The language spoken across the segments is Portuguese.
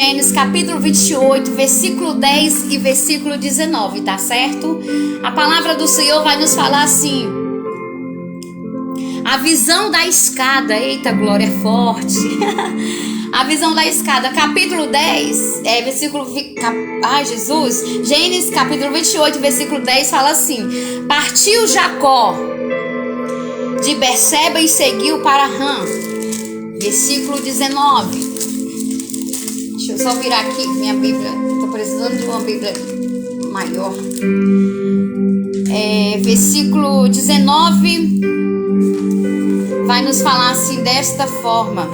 Gênesis capítulo 28, versículo 10 e versículo 19, tá certo? A palavra do Senhor vai nos falar assim: a visão da escada. Eita, glória forte. A visão da escada, capítulo 10, versículo... Ai, Jesus. Gênesis capítulo 28, versículo 10 fala assim: partiu Jacó de Berseba e seguiu para Harã. Versículo 19. Deixa eu só virar aqui minha Bíblia. Estou precisando de uma Bíblia maior. Versículo 19 vai nos falar assim, desta forma: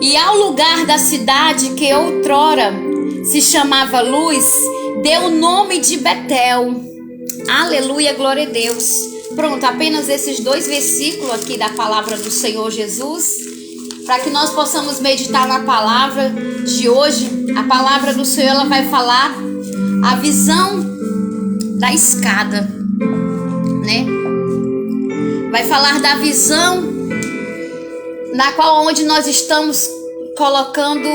e ao lugar da cidade que outrora se chamava Luz, deu o nome de Betel. Aleluia, glória a Deus. Pronto, apenas esses dois versículos aqui da palavra do Senhor Jesus, para que nós possamos meditar na palavra de hoje. A palavra do Senhor, ela vai falar a visão da escada, né? Vai falar da visão na qual onde nós estamos colocando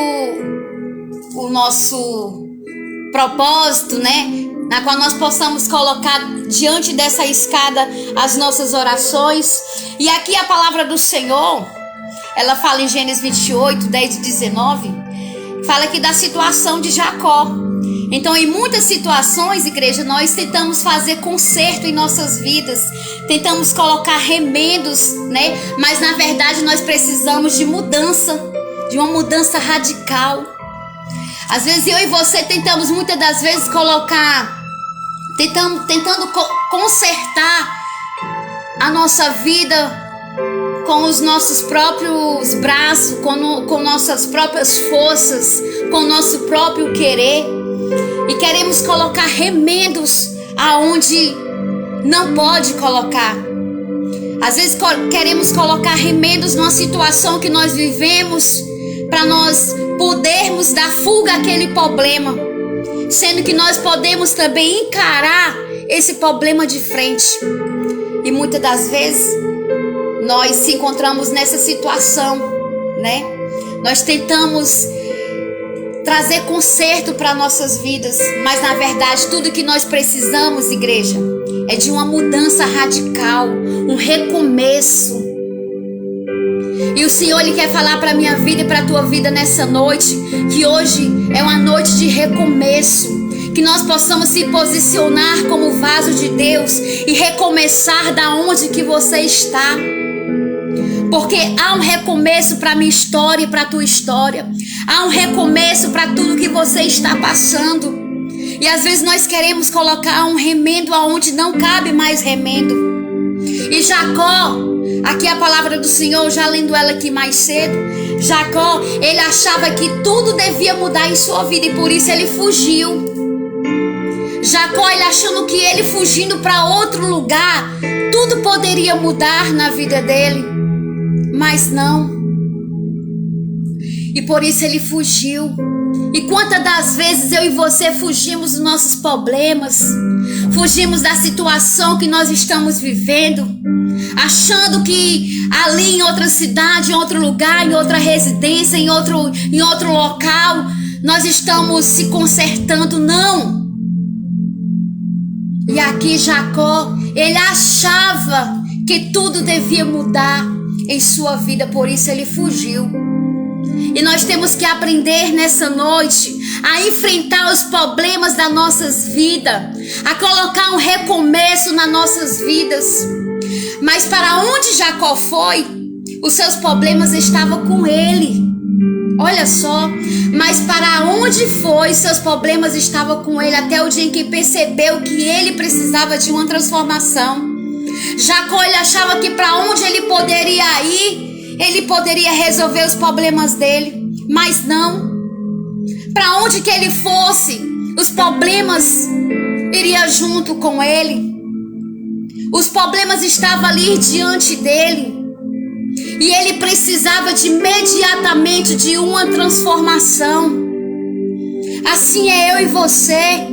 o nosso propósito, né? Na qual nós possamos colocar diante dessa escada as nossas orações. E aqui a palavra do Senhor, ela fala em Gênesis 28, 10 e 19, fala aqui da situação de Jacó. Então, em muitas situações, igreja, nós tentamos fazer conserto em nossas vidas, tentamos colocar remendos, né? Mas, na verdade, nós precisamos de mudança, de uma mudança radical. Às vezes, eu e você tentamos, muitas das vezes, tentando consertar a nossa vida com os nossos próprios braços, com nossas próprias forças, com o nosso próprio querer, e queremos colocar remendos aonde não pode colocar. Às vezes queremos colocar remendos numa situação que nós vivemos para nós podermos dar fuga àquele problema, sendo que nós podemos também encarar esse problema de frente. E muitas das vezes nós se encontramos nessa situação, né? Nós tentamos trazer conserto para nossas vidas, mas na verdade tudo que nós precisamos, igreja, é de uma mudança radical, um recomeço. E o Senhor, Ele quer falar para a minha vida e para a tua vida nessa noite, que hoje é uma noite de recomeço, que nós possamos se posicionar como vaso de Deus e recomeçar da onde que você está. Porque há um recomeço para a minha história e para a tua história. Há um recomeço para tudo que você está passando. E às vezes nós queremos colocar um remendo aonde não cabe mais remendo. E Jacó, aqui a palavra do Senhor, já lendo ela aqui mais cedo, Jacó, ele achava que tudo devia mudar em sua vida e por isso ele fugiu. Jacó, ele achando que ele fugindo para outro lugar, tudo poderia mudar na vida dele. Mas não. E por isso ele fugiu. E quantas das vezes eu e você fugimos dos nossos problemas, fugimos da situação que nós estamos vivendo, achando que ali em outra cidade, em outro lugar, em outra residência, em outro local, nós estamos se consertando. Não. E aqui Jacó, ele achava que tudo devia mudar em sua vida, por isso ele fugiu. E nós temos que aprender nessa noite a enfrentar os problemas das nossas vidas, a colocar um recomeço nas nossas vidas. Mas para onde Jacó foi, os seus problemas estavam com ele. Olha só, mas para onde foi, seus problemas estavam com ele, até o dia em que percebeu que ele precisava de uma transformação. Jacó, ele achava que para onde ele poderia ir, ele poderia resolver os problemas dele, mas não. Para onde que ele fosse, os problemas iriam junto com ele. Os problemas estavam ali diante dele e ele precisava imediatamente de uma transformação. Assim é eu e você.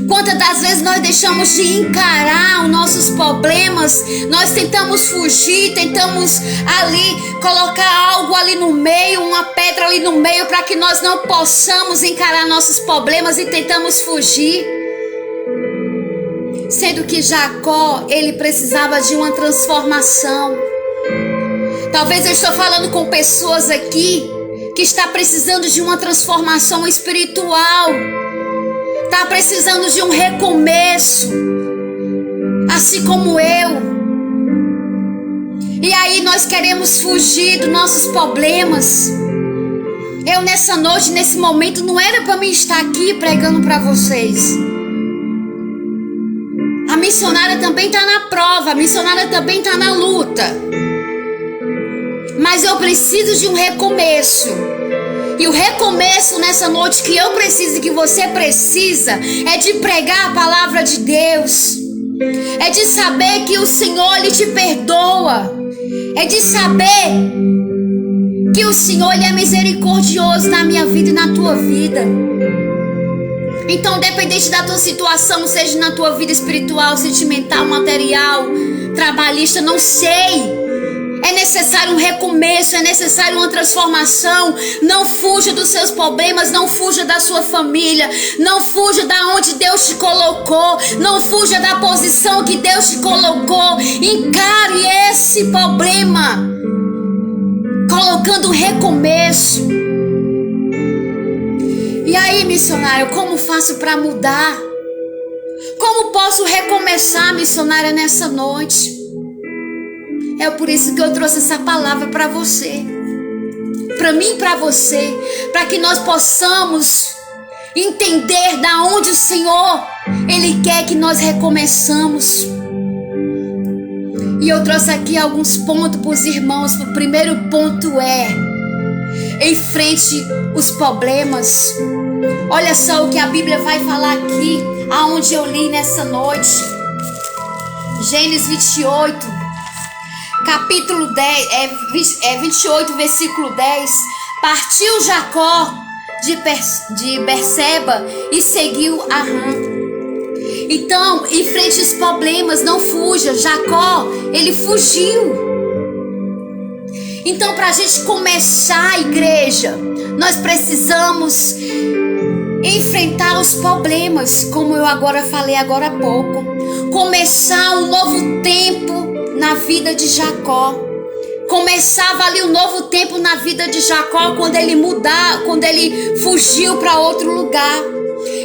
Quantas das vezes nós deixamos de encarar os nossos problemas, nós tentamos fugir, tentamos ali colocar algo ali no meio, uma pedra ali no meio, para que nós não possamos encarar nossos problemas e tentamos fugir. Sendo que Jacó, ele precisava de uma transformação. Talvez eu estou falando com pessoas aqui que está precisando de uma transformação espiritual. Está precisando de um recomeço, assim como eu. E aí nós queremos fugir dos nossos problemas. Eu nessa noite, nesse momento, não era para mim estar aqui pregando para vocês. A missionária também está na prova, a missionária também está na luta. Mas eu preciso de um recomeço. E o recomeço nessa noite que eu preciso e que você precisa é de pregar a palavra de Deus. É de saber que o Senhor, Ele te perdoa. É de saber que o Senhor, Ele é misericordioso na minha vida e na tua vida. Então, independente da tua situação, seja na tua vida espiritual, sentimental, material, trabalhista, não sei. É necessário um recomeço, é necessário uma transformação. Não fuja dos seus problemas, não fuja da sua família, não fuja da onde Deus te colocou, não fuja da posição que Deus te colocou. Encare esse problema, colocando um recomeço. E aí, missionário, como faço para mudar? Como posso recomeçar, missionária, nessa noite? É por isso que eu trouxe essa palavra para você, para mim e para você, para que nós possamos entender da onde o Senhor, Ele quer que nós recomeçamos. E eu trouxe aqui alguns pontos para os irmãos. O primeiro ponto é: enfrente os problemas. Olha só o que a Bíblia vai falar aqui, aonde eu li nessa noite. Gênesis 28. Capítulo 10, 28, versículo 10. Partiu Jacó de Berseba e seguiu Arã. Então, enfrente os problemas, não fuja. Jacó, ele fugiu. Então, para a gente começar a igreja, nós precisamos enfrentar os problemas, como eu agora falei agora há pouco. Começar um novo tempo na vida de Jacó. Começava ali um novo tempo na vida de Jacó quando ele fugiu para outro lugar.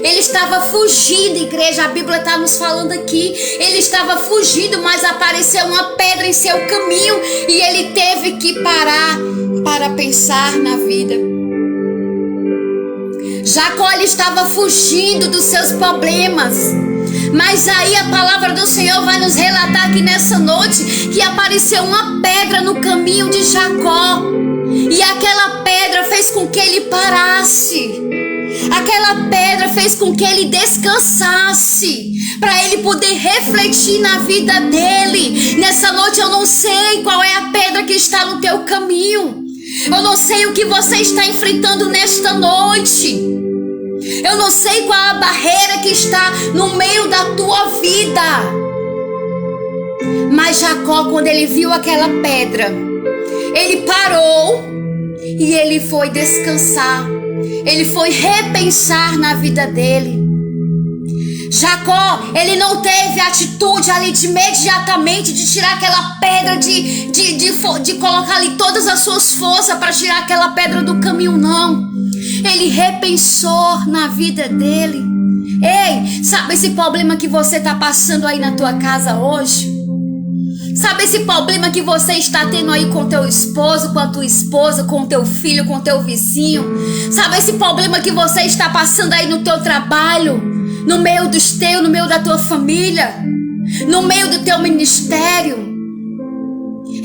Ele estava fugindo, igreja, a Bíblia está nos falando aqui. Ele estava fugindo, mas apareceu uma pedra em seu caminho e ele teve que parar para pensar na vida. Jacó, ele estava fugindo dos seus problemas. Mas aí a palavra do Senhor vai nos relatar aqui nessa noite que apareceu uma pedra no caminho de Jacó. E aquela pedra fez com que ele parasse. Aquela pedra fez com que ele descansasse, para ele poder refletir na vida dele. Nessa noite eu não sei qual é a pedra que está no teu caminho. Eu não sei o que você está enfrentando nesta noite. Eu não sei qual a barreira que está no meio da tua vida. Mas Jacó, quando ele viu aquela pedra, ele parou e ele foi descansar. Ele foi repensar na vida dele. Jacó, ele não teve atitude ali de imediatamente de tirar aquela pedra, de colocar ali todas as suas forças para tirar aquela pedra do caminho, não. Ele repensou na vida dele. Ei, sabe esse problema que você está passando aí na tua casa hoje? Sabe esse problema que você está tendo aí com teu esposo, com a tua esposa, com teu filho, com teu vizinho? Sabe esse problema que você está passando aí no teu trabalho, no meio no meio da tua família, no meio do teu ministério?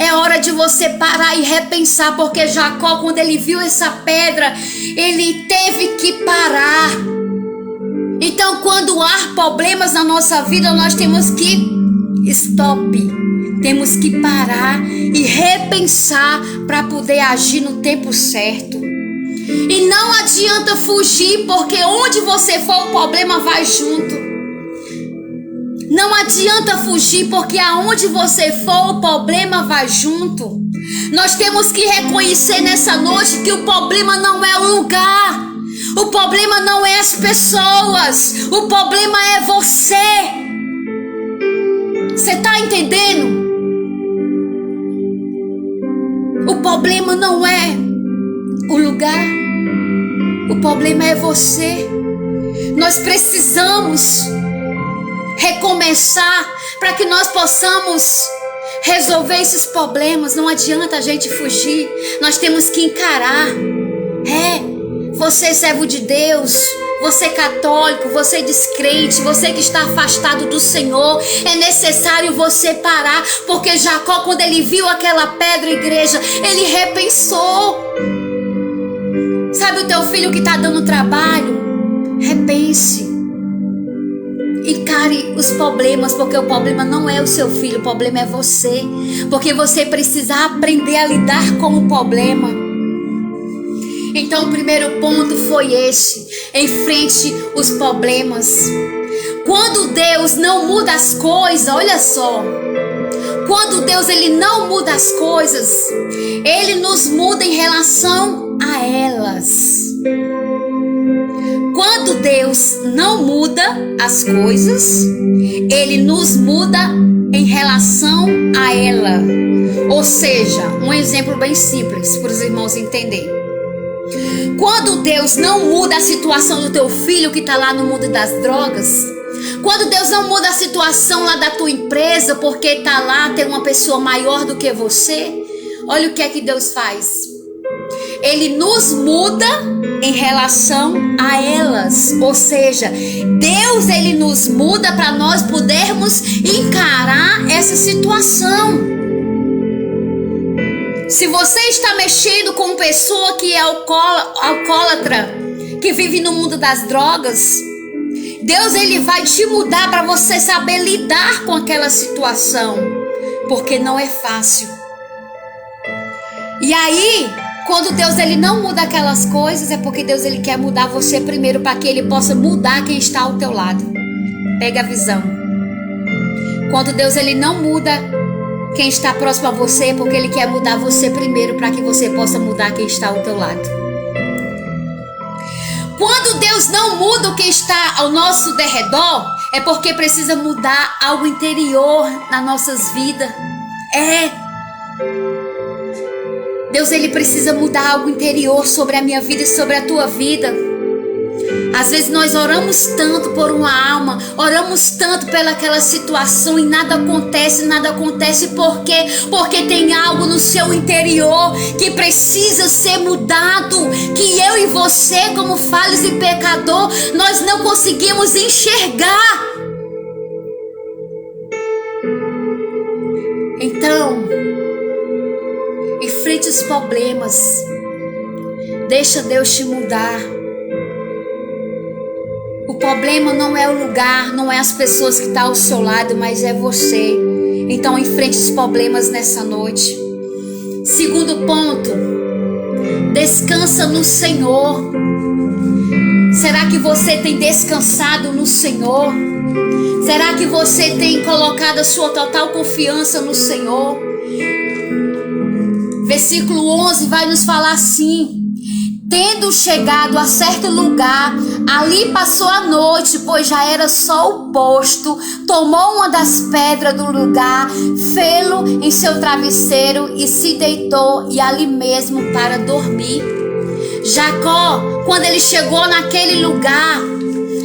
É hora de você parar e repensar, porque Jacó, quando ele viu essa pedra, ele teve que parar. Então, quando há problemas na nossa vida, nós temos que stop. Temos que parar e repensar para poder agir no tempo certo. E não adianta fugir, porque onde você for, o problema vai junto. Não adianta fugir, porque aonde você for, o problema vai junto. Nós temos que reconhecer nessa noite que o problema não é o lugar. O problema não é as pessoas. O problema é você. Você está entendendo? O problema não é o lugar. O problema é você. Nós precisamos recomeçar para que nós possamos resolver esses problemas. Não adianta a gente fugir. Nós temos que encarar. Você servo de Deus, você católico, você descrente, você que está afastado do Senhor, é necessário você parar, porque Jacó, quando ele viu aquela pedra, igreja, ele repensou. Sabe o teu filho que está dando trabalho? Repense. Encare os problemas, porque o problema não é o seu filho, o problema é você. Porque você precisa aprender a lidar com o problema. Então o primeiro ponto foi esse: enfrente os problemas. Quando Deus não muda as coisas, olha só. Quando Deus ele não muda as coisas, Ele nos muda em relação a elas. Quando Deus não muda as coisas, Ele nos muda em relação a ela. Ou seja, um exemplo bem simples para os irmãos entenderem. Quando Deus não muda a situação do teu filho que está lá no mundo das drogas, quando Deus não muda a situação lá da tua empresa porque está lá, tem uma pessoa maior do que você, olha o que é que Deus faz. Ele nos muda em relação a elas. Ou seja, Deus ele nos muda para nós podermos encarar essa situação. Se você está mexendo com pessoa que é alcoólatra, que vive no mundo das drogas, Deus ele vai te mudar para você saber lidar com aquela situação, porque não é fácil. E aí, quando Deus ele não muda aquelas coisas, é porque Deus ele quer mudar você primeiro para que ele possa mudar quem está ao teu lado. Pega a visão. Quando Deus ele não muda quem está próximo a você, é porque Ele quer mudar você primeiro para que você possa mudar quem está ao teu lado. Quando Deus não muda o que está ao nosso derredor, é porque precisa mudar algo interior nas nossas vidas. Deus ele precisa mudar algo interior sobre a minha vida e sobre a tua vida. Às vezes nós oramos tanto por uma alma, oramos tanto pelaquela situação e nada acontece. Por quê? Porque tem algo no seu interior que precisa ser mudado, que eu e você, como falhos e pecador, nós não conseguimos enxergar. Então, enfrente os problemas, deixa Deus te mudar. O problema não é o lugar, não é as pessoas que estão ao seu lado, mas é você. Então enfrente os problemas nessa noite. Segundo ponto, descansa no Senhor. Será que você tem descansado no Senhor? Será que você tem colocado a sua total confiança no Senhor? Versículo 11 vai nos falar assim: tendo chegado a certo lugar, ali passou a noite, pois já era sol posto. Tomou uma das pedras do lugar, fê-lo em seu travesseiro e se deitou, e ali mesmo para dormir. Jacó, quando ele chegou naquele lugar,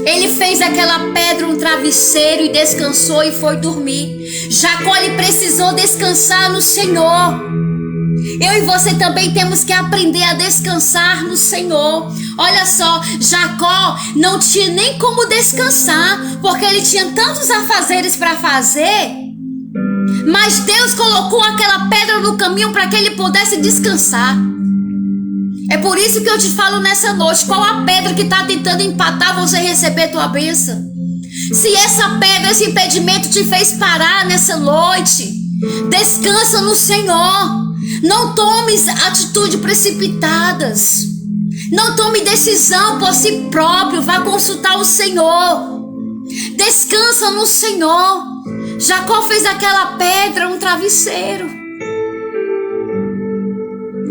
ele fez aquela pedra um travesseiro e descansou e foi dormir. Jacó, ele precisou descansar no Senhor. Eu e você também temos que aprender a descansar no Senhor. Olha só, Jacó não tinha nem como descansar, porque ele tinha tantos afazeres para fazer. Mas Deus colocou aquela pedra no caminho para que ele pudesse descansar. É por isso que eu te falo nessa noite: qual a pedra que está tentando empatar você receber tua bênção? Se essa pedra, esse impedimento te fez parar nessa noite, descansa no Senhor. Não tomes atitudes precipitadas. Não tome decisão por si próprio. Vá consultar o Senhor. Descansa no Senhor. Jacó fez aquela pedra um travesseiro.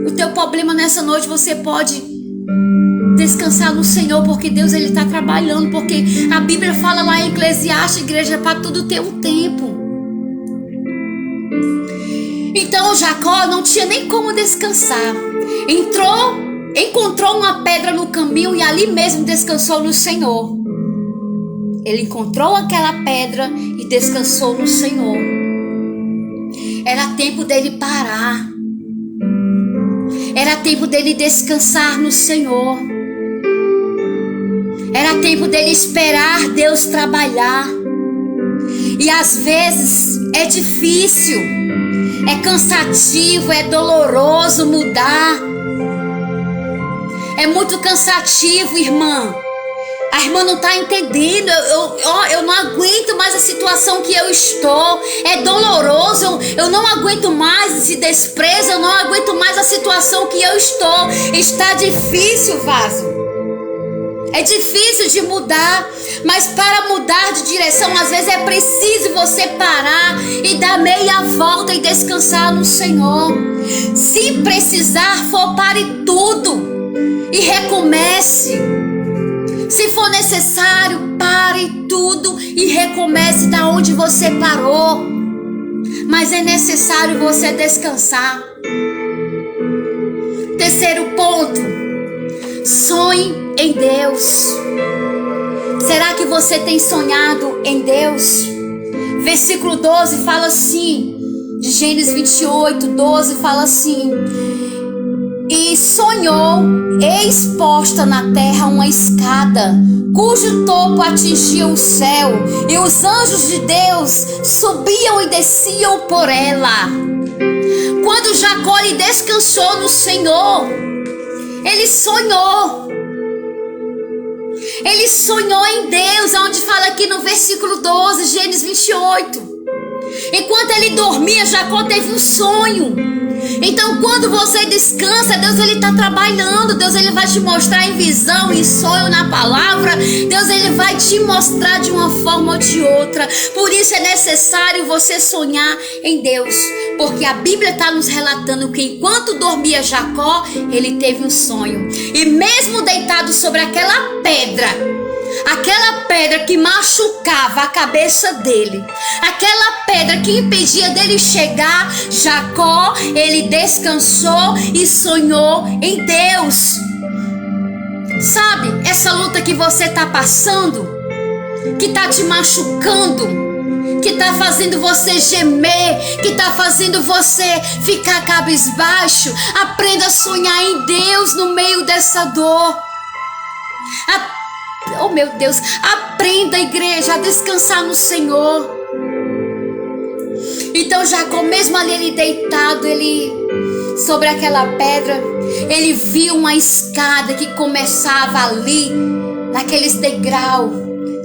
O teu problema nessa noite, você pode descansar no Senhor, porque Deus ele está trabalhando, porque a Bíblia fala lá em Eclesiastes, igreja, para tudo ter um tempo. Então Jacó não tinha nem como descansar. Encontrou uma pedra no caminho e ali mesmo descansou no Senhor. Ele encontrou aquela pedra e descansou no Senhor. Era tempo dele parar. Era tempo dele descansar no Senhor. Era tempo dele esperar Deus trabalhar. E às vezes é difícil, é cansativo, é doloroso mudar. É muito cansativo, irmã. A irmã não está entendendo. Eu não aguento mais a situação que eu estou. É doloroso. Eu não aguento mais esse desprezo. Eu não aguento mais a situação que eu estou. Está difícil, vaso. É difícil de mudar. Mas para mudar de direção, às vezes é preciso você parar e dar meia volta e descansar no Senhor. Se precisar, for, pare tudo e recomece. Se for necessário, pare tudo e recomece da onde você parou. Mas é necessário você descansar. Terceiro ponto. Sonhe em Deus. Será que você tem sonhado em Deus? Versículo 12 fala assim, de Gênesis 28, 12 fala assim: e sonhou, eis posta na terra uma escada, cujo topo atingia o céu, e os anjos de Deus subiam e desciam por ela. Quando Jacó descansou no Senhor, ele sonhou. Ele sonhou em Deus, onde fala aqui no versículo 12, Gênesis 28. Enquanto ele dormia, Jacó teve um sonho. Então quando você descansa, Deus ele está trabalhando. Deus ele vai te mostrar em visão, em sonho, na palavra. Deus ele vai te mostrar de uma forma ou de outra. Por isso é necessário você sonhar em Deus, porque a Bíblia está nos relatando que enquanto dormia Jacó, ele teve um sonho. E mesmo deitado sobre aquela pedra que machucava a cabeça dele, aquela pedra que impedia dele chegar, Jacó, ele descansou e sonhou em Deus. Sabe, essa luta que você está passando, que está te machucando, que está fazendo você gemer, que está fazendo você ficar cabisbaixo, aprenda a sonhar em Deus no meio dessa dor. Oh meu Deus, aprenda, igreja, a descansar no Senhor. Então Jacó, mesmo ali ele deitado, sobre aquela pedra, ele viu uma escada que começava ali, naqueles degraus,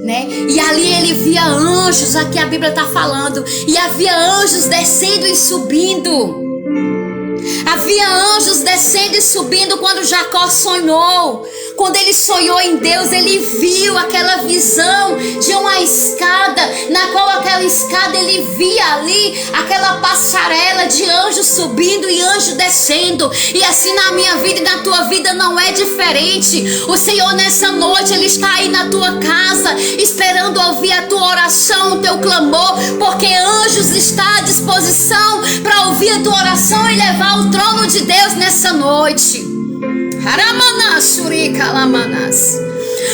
né? E ali ele via anjos, aqui a Bíblia está falando, e havia anjos descendo e subindo. Havia anjos descendo e subindo quando Jacó sonhou. Quando ele sonhou em Deus, ele viu aquela visão de uma escada, na qual aquela escada ele via ali aquela passarela de anjos subindo e anjos descendo. E assim na minha vida e na tua vida não é diferente. O Senhor nessa noite, ele está aí na tua casa, esperando ouvir a tua oração, o teu clamor, porque anjos estão à disposição para ouvir a tua oração e levar o trono de Deus nessa noite.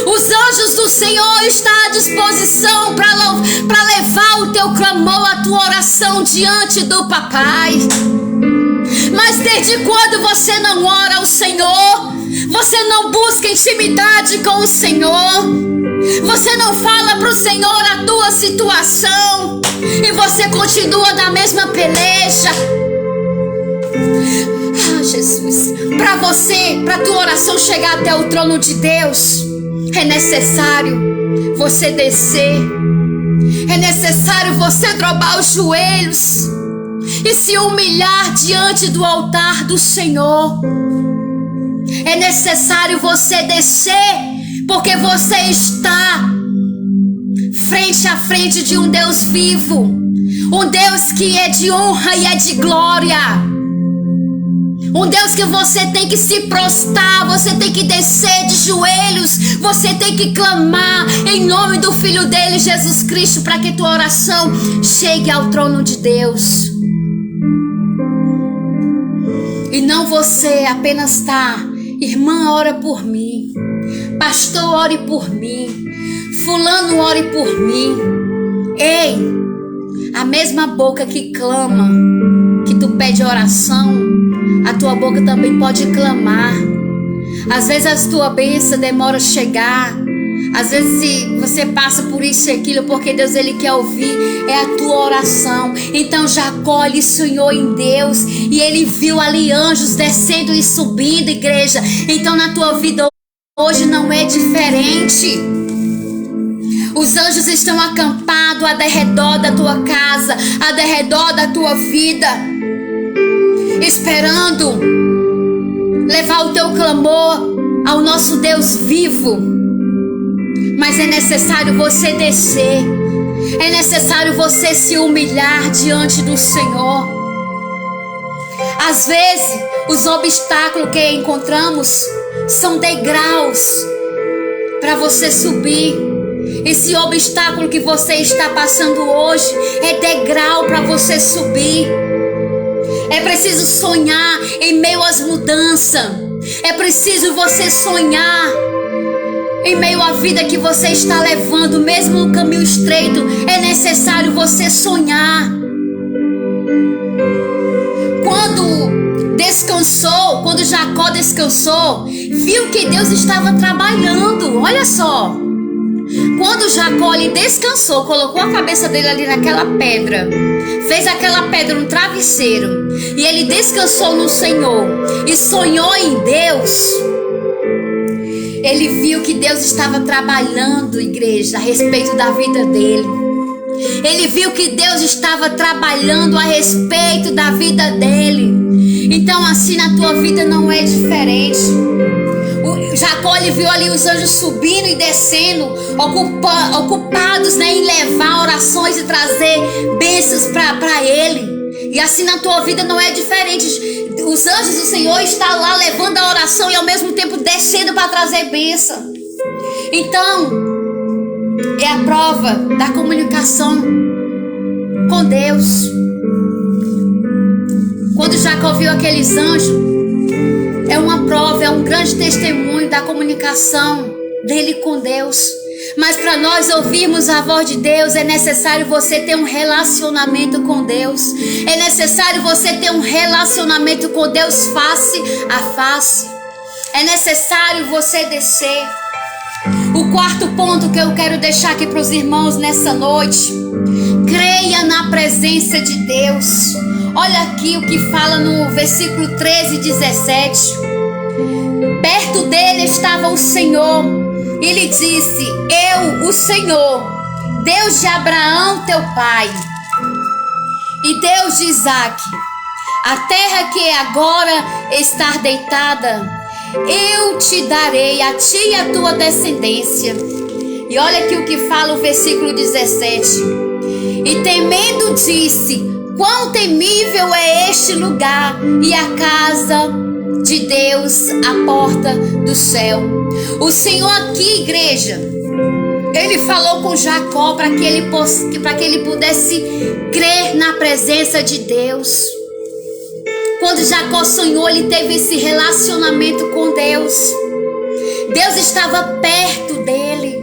Os anjos do Senhor estão à disposição para levar o teu clamor, a tua oração diante do Papai. Mas desde quando você não ora ao Senhor? Você não busca intimidade com o Senhor? Você não fala para o Senhor a tua situação? E você continua na mesma peleja? Jesus, para tua oração chegar até o trono de Deus, é necessário você descer, é necessário você dobrar os joelhos e se humilhar diante do altar do Senhor. É necessário você descer, porque você está frente a frente de um Deus vivo, um Deus que é de honra e é de glória, um Deus que você tem que se prostrar, você tem que descer de joelhos, você tem que clamar em nome do Filho dele, Jesus Cristo, para que tua oração chegue ao trono de Deus. E não você apenas irmã, ora por mim, pastor, ore por mim, fulano, ore por mim. Ei, a mesma boca que clama, que tu pede oração, a tua boca também pode clamar. Às vezes a tua bênção demora a chegar, às vezes você passa por isso e aquilo, porque Deus, ele quer ouvir é a tua oração. Então Jacó, ele sonhou em Deus e ele viu ali anjos descendo e subindo, igreja. Então na tua vida hoje não é diferente. Os anjos estão acampados ao redor da tua casa, ao redor da tua vida, esperando levar o teu clamor ao nosso Deus vivo. Mas é necessário você descer, é necessário você se humilhar diante do Senhor. Às vezes, os obstáculos que encontramos são degraus para você subir. Esse obstáculo que você está passando hoje é degrau para você subir. É preciso sonhar em meio às mudanças. É preciso você sonhar em meio à vida que você está levando, mesmo no caminho estreito. É necessário você sonhar. Quando Jacó descansou, viu que Deus estava trabalhando. Olha só. Quando Jacó ele descansou, colocou a cabeça dele ali naquela pedra, fez aquela pedra um travesseiro, e ele descansou no Senhor e sonhou em Deus. Ele viu que Deus estava trabalhando, igreja, a respeito da vida dele. Ele viu que Deus estava trabalhando a respeito da vida dele. Então assim na tua vida não é diferente. Jacó ele viu ali os anjos subindo e descendo, ocupados, em levar orações e trazer bênçãos para ele. E assim na tua vida não é diferente. Os anjos do Senhor estão lá levando a oração e ao mesmo tempo descendo para trazer bênção. Então, é a prova da comunicação com Deus. Quando Jacó viu aqueles anjos, é uma prova, é um grande testemunho da comunicação dele com Deus. Mas para nós ouvirmos a voz de Deus, é necessário você ter um relacionamento com Deus. É necessário você ter um relacionamento com Deus face a face. É necessário você descer. O quarto ponto que eu quero deixar aqui para os irmãos nessa noite: creia na presença de Deus. Olha aqui o que fala no versículo 13 e 17. Perto dele estava o Senhor. E lhe disse: eu, o Senhor, Deus de Abraão teu pai, e Deus de Isaque, a terra que agora está deitada, eu te darei a ti e a tua descendência. E olha aqui o que fala o versículo 17. E temendo disse: quão temível é este lugar, e a casa de Deus, a porta do céu. O Senhor aqui, igreja, ele falou com Jacó para que ele pudesse crer na presença de Deus. Quando Jacó sonhou, ele teve esse relacionamento com Deus. Deus estava perto dele.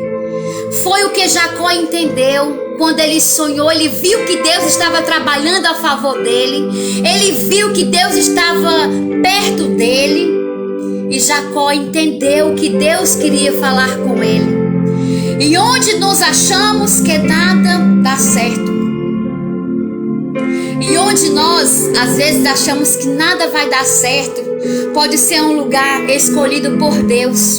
Foi o que Jacó entendeu. Quando ele sonhou, ele viu que Deus estava trabalhando a favor dele. Ele viu que Deus estava perto dele. E Jacó entendeu que Deus queria falar com ele. E onde nos achamos que nada dá certo. E onde nós, às vezes, achamos que nada vai dar certo, pode ser um lugar escolhido por Deus.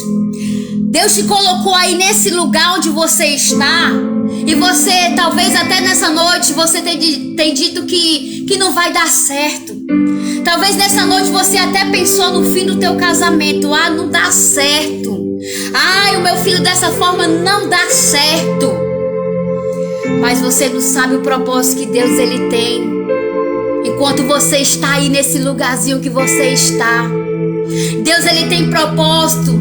Deus te colocou aí nesse lugar onde você está. E você, talvez até nessa noite, você tem dito que não vai dar certo. Talvez nessa noite você até pensou no fim do teu casamento. Ah, não dá certo. Ai, o meu filho dessa forma não dá certo. Mas você não sabe o propósito que Deus ele tem. Enquanto você está aí nesse lugarzinho que você está, Deus ele tem propósito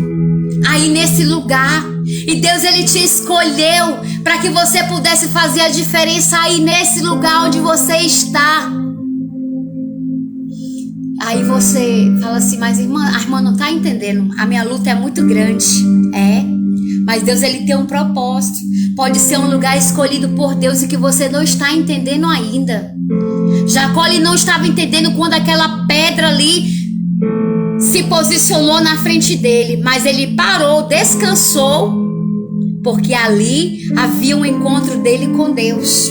aí nesse lugar. E Deus ele te escolheu para que você pudesse fazer a diferença aí nesse lugar onde você está. Aí você fala assim, mas irmã, a irmã não está entendendo. A minha luta é muito grande. É, mas Deus ele tem um propósito. Pode ser um lugar escolhido por Deus e que você não está entendendo ainda. Jacó ele não estava entendendo quando aquela pedra ali se posicionou na frente dele. Mas ele parou, descansou, porque ali havia um encontro dele com Deus.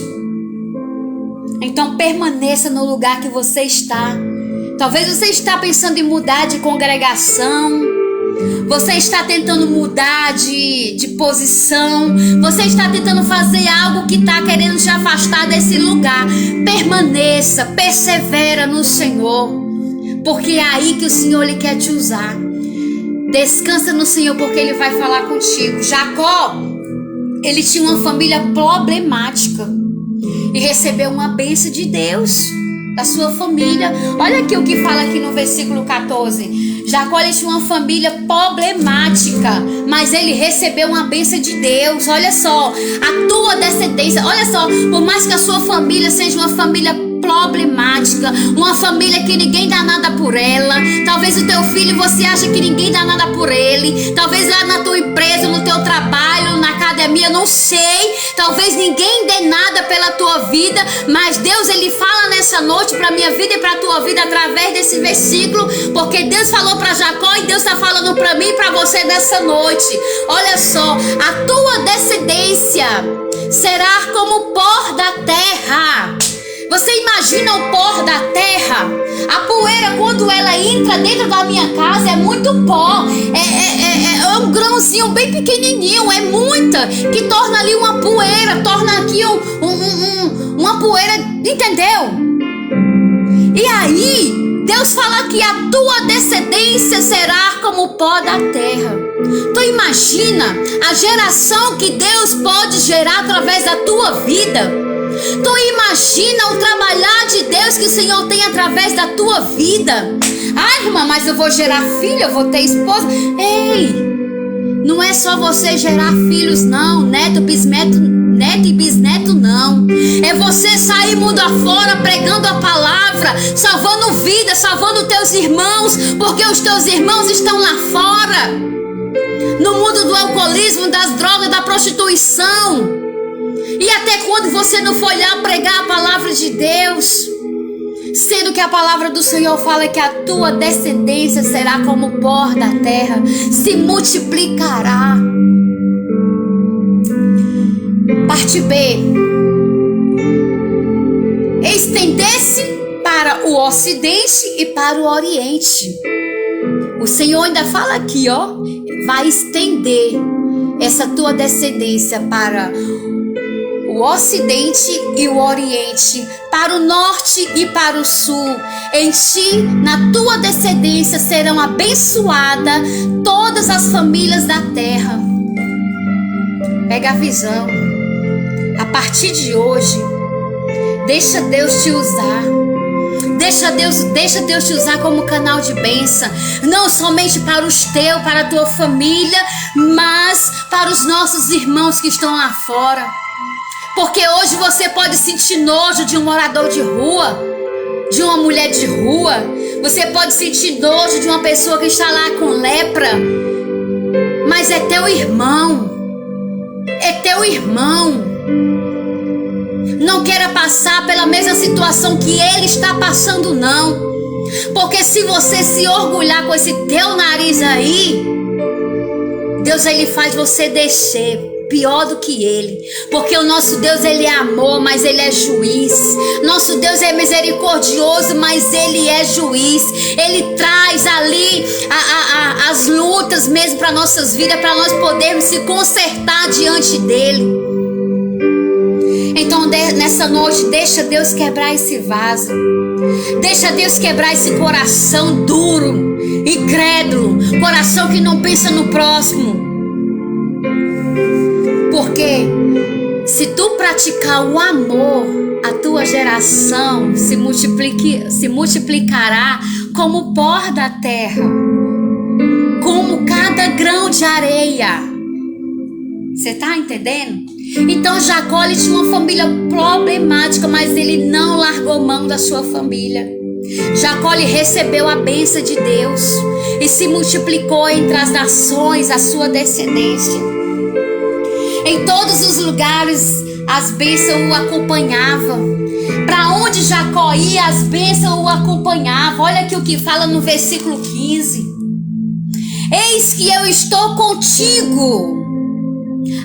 Então permaneça no lugar que você está. Talvez você está pensando em mudar de congregação. Você está tentando mudar de posição. Você está tentando fazer algo que está querendo te afastar desse lugar. Permaneça, persevera no Senhor, porque é aí que o Senhor ele quer te usar. Descansa no Senhor, porque Ele vai falar contigo. Jacó, ele tinha uma família problemática e recebeu uma bênção de Deus da sua família. Olha aqui o que fala aqui no versículo 14. Jacó ele tinha uma família problemática, mas ele recebeu uma bênção de Deus. Olha só, a tua descendência, olha só, por mais que a sua família seja uma família problemática, uma família que ninguém dá nada por ela. Talvez o teu filho você acha que ninguém dá nada por ele. Talvez lá na tua empresa, no teu trabalho, na academia, não sei. Talvez ninguém dê nada pela tua vida, mas Deus ele fala nessa noite para minha vida e para tua vida através desse versículo, porque Deus falou para Jacó e Deus está falando para mim e para você nessa noite. Olha só, a tua descendência será como o pó da terra. Você imagina o pó da terra? A poeira, quando ela entra dentro da minha casa, é muito pó. É um grãozinho bem pequenininho, é muita, que torna ali uma poeira, torna aqui uma poeira, entendeu? E aí, Deus fala que a tua descendência será como o pó da terra. Tu imagina a geração que Deus pode gerar através da tua vida? Tu imagina o trabalhar de Deus que o Senhor tem através da tua vida? Ai, irmã, mas eu vou gerar filho, eu vou ter esposa. Ei, não é só você gerar filhos não, neto e bisneto não. É você sair mundo afora pregando a palavra, salvando vidas, salvando teus irmãos, porque os teus irmãos estão lá fora, no mundo do alcoolismo, das drogas, da prostituição. E até quando você não for lá pregar a palavra de Deus? Sendo que a palavra do Senhor fala que a tua descendência será como o pó da terra, se multiplicará. Parte B. Estender-se para o ocidente e para o oriente. O Senhor ainda fala aqui, ó, vai estender essa tua descendência para o ocidente e o oriente, para o norte e para o sul. Em ti, na tua descendência, serão abençoadas todas as famílias da terra. Pega a visão. A partir de hoje, deixa Deus te usar. Deixa Deus te usar como canal de bênção. Não somente para os teus, para a tua família, mas para os nossos irmãos que estão lá fora. Porque hoje você pode sentir nojo de um morador de rua, de uma mulher de rua. Você pode sentir nojo de uma pessoa que está lá com lepra. Mas é teu irmão. É teu irmão. Não queira passar pela mesma situação que ele está passando, não. Porque se você se orgulhar com esse teu nariz aí, Deus ele faz você descer pior do que ele, porque o nosso Deus ele é amor, mas ele é juiz. Nosso Deus é misericordioso, mas ele é juiz. Ele traz ali as lutas mesmo para nossas vidas, para nós podermos se consertar diante dele. Então nessa noite, deixa Deus quebrar esse vaso. Deixa Deus quebrar esse coração duro, incrédulo, coração que não pensa no próximo. Porque se tu praticar o amor, a tua geração se multiplicará como o pó da terra, como cada grão de areia. Você tá entendendo? Então Jacó, ele tinha uma família problemática, mas ele não largou mão da sua família. Jacó, ele recebeu a bênção de Deus e se multiplicou entre as nações, a sua descendência. Em todos os lugares as bênçãos o acompanhavam. Para onde Jacó ia, as bênçãos o acompanhavam. Olha aqui o que fala no versículo 15. Eis que eu estou contigo.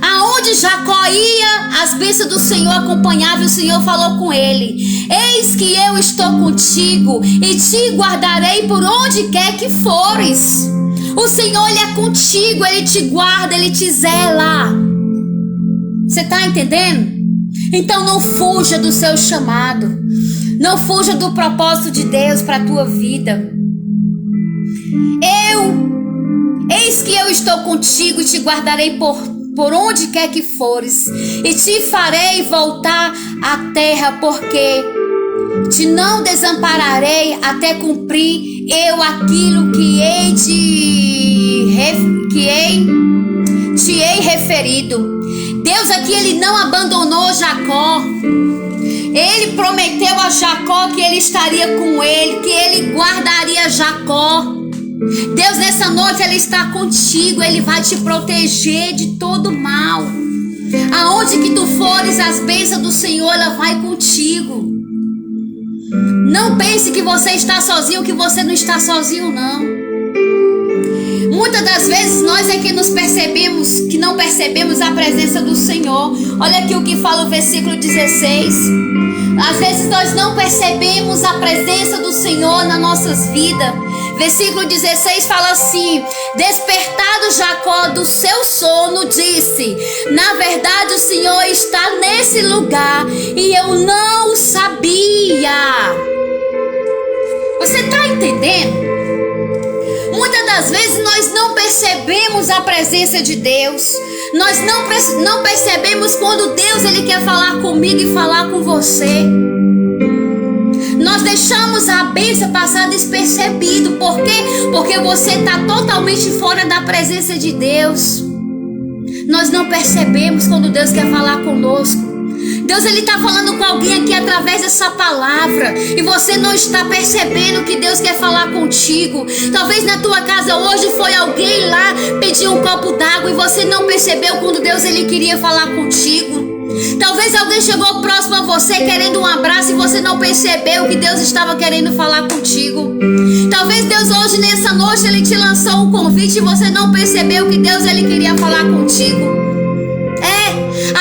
Aonde Jacó ia, as bênçãos do Senhor acompanhavam, e o Senhor falou com ele: eis que eu estou contigo e te guardarei por onde quer que fores. O Senhor, ele é contigo, ele te guarda, ele te zela. Você está entendendo? Então não fuja do seu chamado, não fuja do propósito de Deus para a tua vida. Eis que eu estou contigo e te guardarei por onde quer que fores, e te farei voltar à terra, porque te não desampararei até cumprir eu aquilo que te hei referido. Deus aqui, ele não abandonou Jacó. Ele prometeu a Jacó que ele estaria com ele, que ele guardaria Jacó. Deus, nessa noite, ele está contigo. Ele vai te proteger de todo mal. Aonde que tu fores, as bênçãos do Senhor, ela vai contigo. Não pense que você está sozinho, que você não está sozinho, não. Muitas das vezes nós é que não percebemos a presença do Senhor. Olha aqui o que fala o versículo 16. Às vezes nós não percebemos a presença do Senhor nas nossas vidas. Versículo 16 fala assim: despertado Jacó do seu sono, disse: na verdade o Senhor está nesse lugar e eu não sabia. Você está entendendo? Muitas das vezes nós não percebemos a presença de Deus. Nós não percebemos quando Deus, ele quer falar comigo e falar com você. Nós deixamos a bênção passar despercebido. Por quê? Porque você está totalmente fora da presença de Deus. Nós não percebemos quando Deus quer falar conosco. Deus, ele está falando com alguém aqui através dessa palavra, e você não está percebendo que Deus quer falar contigo. Talvez na tua casa hoje foi alguém lá pedir um copo d'água e você não percebeu quando Deus, ele queria falar contigo. Talvez alguém chegou próximo a você querendo um abraço e você não percebeu que Deus estava querendo falar contigo. Talvez Deus hoje, nessa noite, ele te lançou um convite e você não percebeu que Deus, ele queria falar contigo.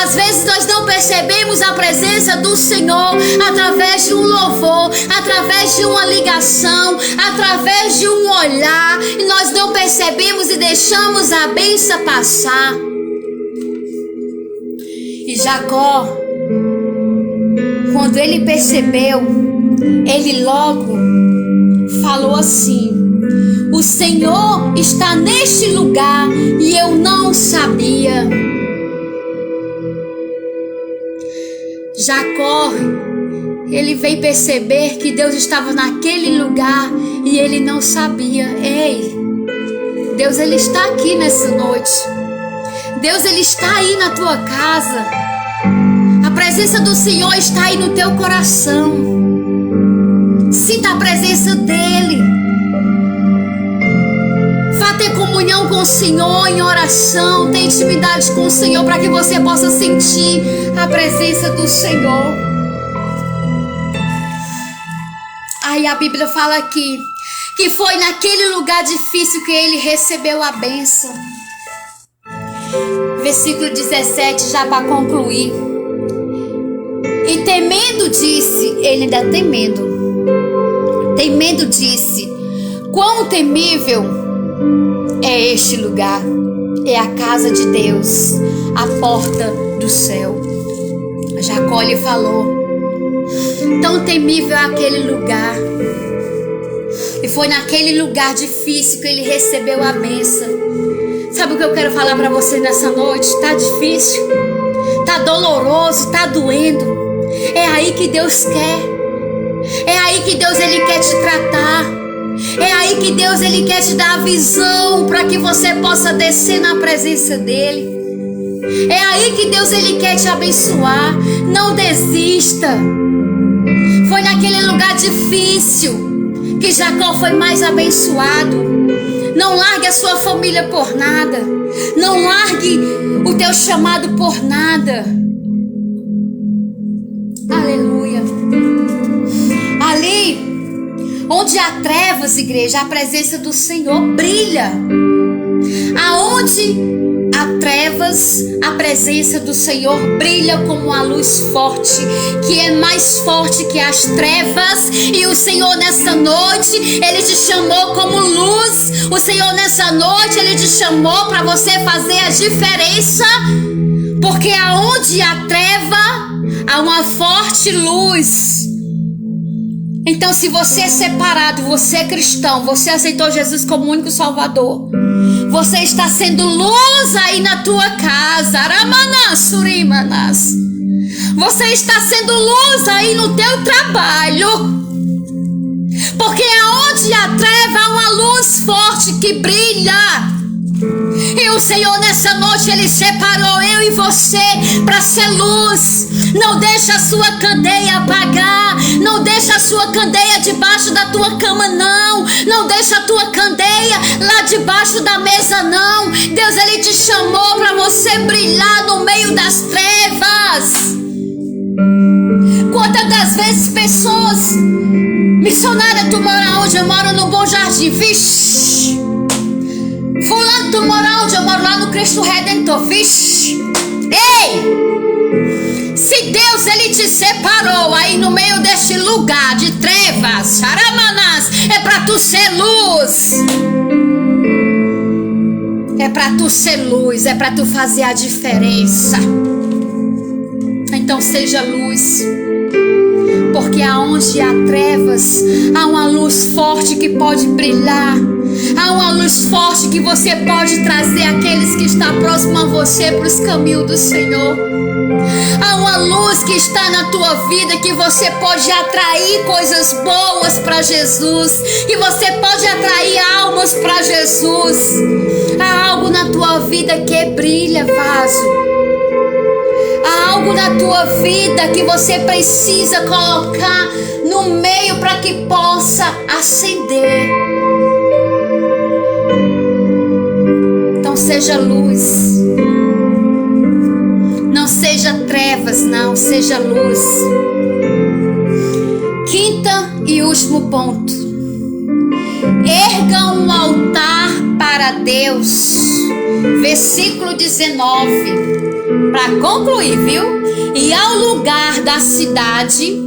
Às vezes nós não percebemos a presença do Senhor através de um louvor, através de uma ligação, através de um olhar, e nós não percebemos e deixamos a bênção passar. E Jacó, quando ele percebeu, ele logo falou assim: o Senhor está neste lugar e eu não sabia. Jacó, ele veio perceber que Deus estava naquele lugar e ele não sabia. Ei, Deus, ele está aqui nessa noite. Deus, ele está aí na tua casa. A presença do Senhor está aí no teu coração. Sinta a presença dele. Vá ter comunhão com o Senhor em oração. Tenha intimidade com o Senhor para que você possa sentir a presença do Senhor. Aí a Bíblia fala aqui que foi naquele lugar difícil que ele recebeu a bênção. Versículo 17, já para concluir. E temendo disse, ele ainda temendo disse: quão temível é este lugar, é a casa de Deus, a porta do céu. Jacó lhe falou: tão temível é aquele lugar. E foi naquele lugar difícil que ele recebeu a bênção. Sabe o que eu quero falar para você nessa noite? Tá difícil, tá doloroso, tá doendo. É aí que Deus quer. É aí que Deus ele quer te tratar. É aí que Deus ele quer te dar a visão para que você possa descer na presença dele. É aí que Deus ele quer te abençoar. Não desista. Foi naquele lugar difícil que Jacó foi mais abençoado. Não largue a sua família por nada. Não largue o teu chamado por nada. Aleluia. Ali onde há trevas, igreja, a presença do Senhor brilha. Aonde há trevas, a presença do Senhor brilha como uma luz forte, que é mais forte que as trevas. E o Senhor nessa noite, ele te chamou como luz. O Senhor nessa noite, ele te chamou para você fazer a diferença, porque aonde há treva, há uma forte luz. Então, se você é separado, você é cristão, você aceitou Jesus como único Salvador, você está sendo luz aí na tua casa. Você está sendo luz aí no teu trabalho. Porque aonde há treva, há uma luz forte que brilha. E o Senhor nessa noite, ele separou eu e você para ser luz. Não deixa a sua candeia apagar. Não deixa a sua candeia debaixo da tua cama, não. Não deixa a tua candeia lá debaixo da mesa, não. Deus, ele te chamou para você brilhar no meio das trevas. Quantas das vezes pessoas: missionária, tu mora onde? Eu moro no Bom Jardim. Vixe. Fulano, tu mora onde? Eu moro lá no Cristo Redentor. Vixe. Ei! Se Deus ele te separou aí no meio deste lugar de trevas, charamanás, é para tu ser luz. É para tu ser luz, é para tu fazer a diferença. Então seja luz. Porque aonde há trevas, há uma luz forte que pode brilhar. Há uma luz forte que você pode trazer aqueles que estão próximos a você para os caminhos do Senhor. Há uma luz que está na tua vida que você pode atrair coisas boas para Jesus. Que você pode atrair almas para Jesus. Há algo na tua vida que brilha, vaso. Há algo na tua vida que você precisa colocar no meio para que possa acender. Então seja luz. Não seja trevas, não. Seja luz. Quinta e último ponto. Erga um altar para Deus. Versículo 19. Para concluir, viu? E ao lugar da cidade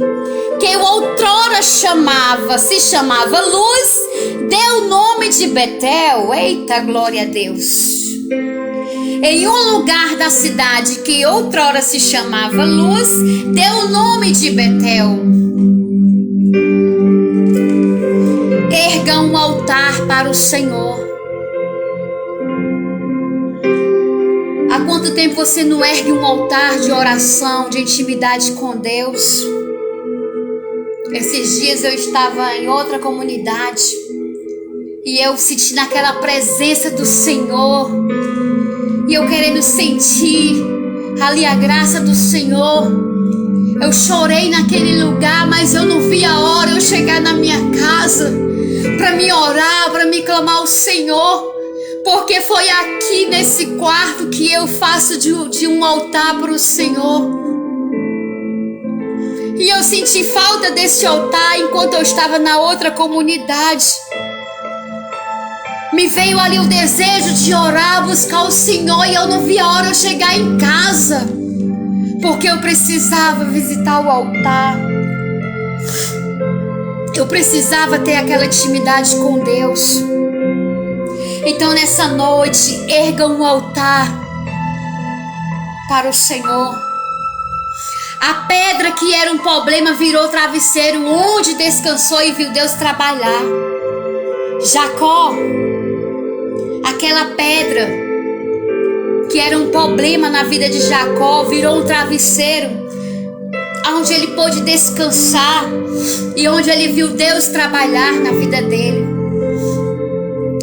que outrora se chamava Luz, deu o nome de Betel. Eita, glória a Deus. Em um lugar da cidade que outrora se chamava Luz, deu o nome de Betel. Erga um altar para o Senhor. Há quanto tempo você não ergue um altar de oração, de intimidade com Deus? Esses dias eu estava em outra comunidade e eu senti naquela presença do Senhor. E eu querendo sentir ali a graça do Senhor. Eu chorei naquele lugar, mas eu não vi a hora eu chegar na minha casa para me orar, para me clamar ao Senhor. Porque foi aqui nesse quarto que eu faço de um altar para o Senhor. E eu senti falta desse altar enquanto eu estava na outra comunidade. Me veio ali o desejo de orar, buscar o Senhor, e eu não vi a hora eu chegar em casa, porque eu precisava visitar o altar. Eu precisava ter aquela intimidade com Deus. Então nessa noite, erga um altar para o Senhor. A pedra que era um problema virou travesseiro, onde descansou e viu Deus trabalhar. Jacó, aquela pedra que era um problema na vida de Jacó, virou um travesseiro, onde ele pôde descansar e onde ele viu Deus trabalhar na vida dele.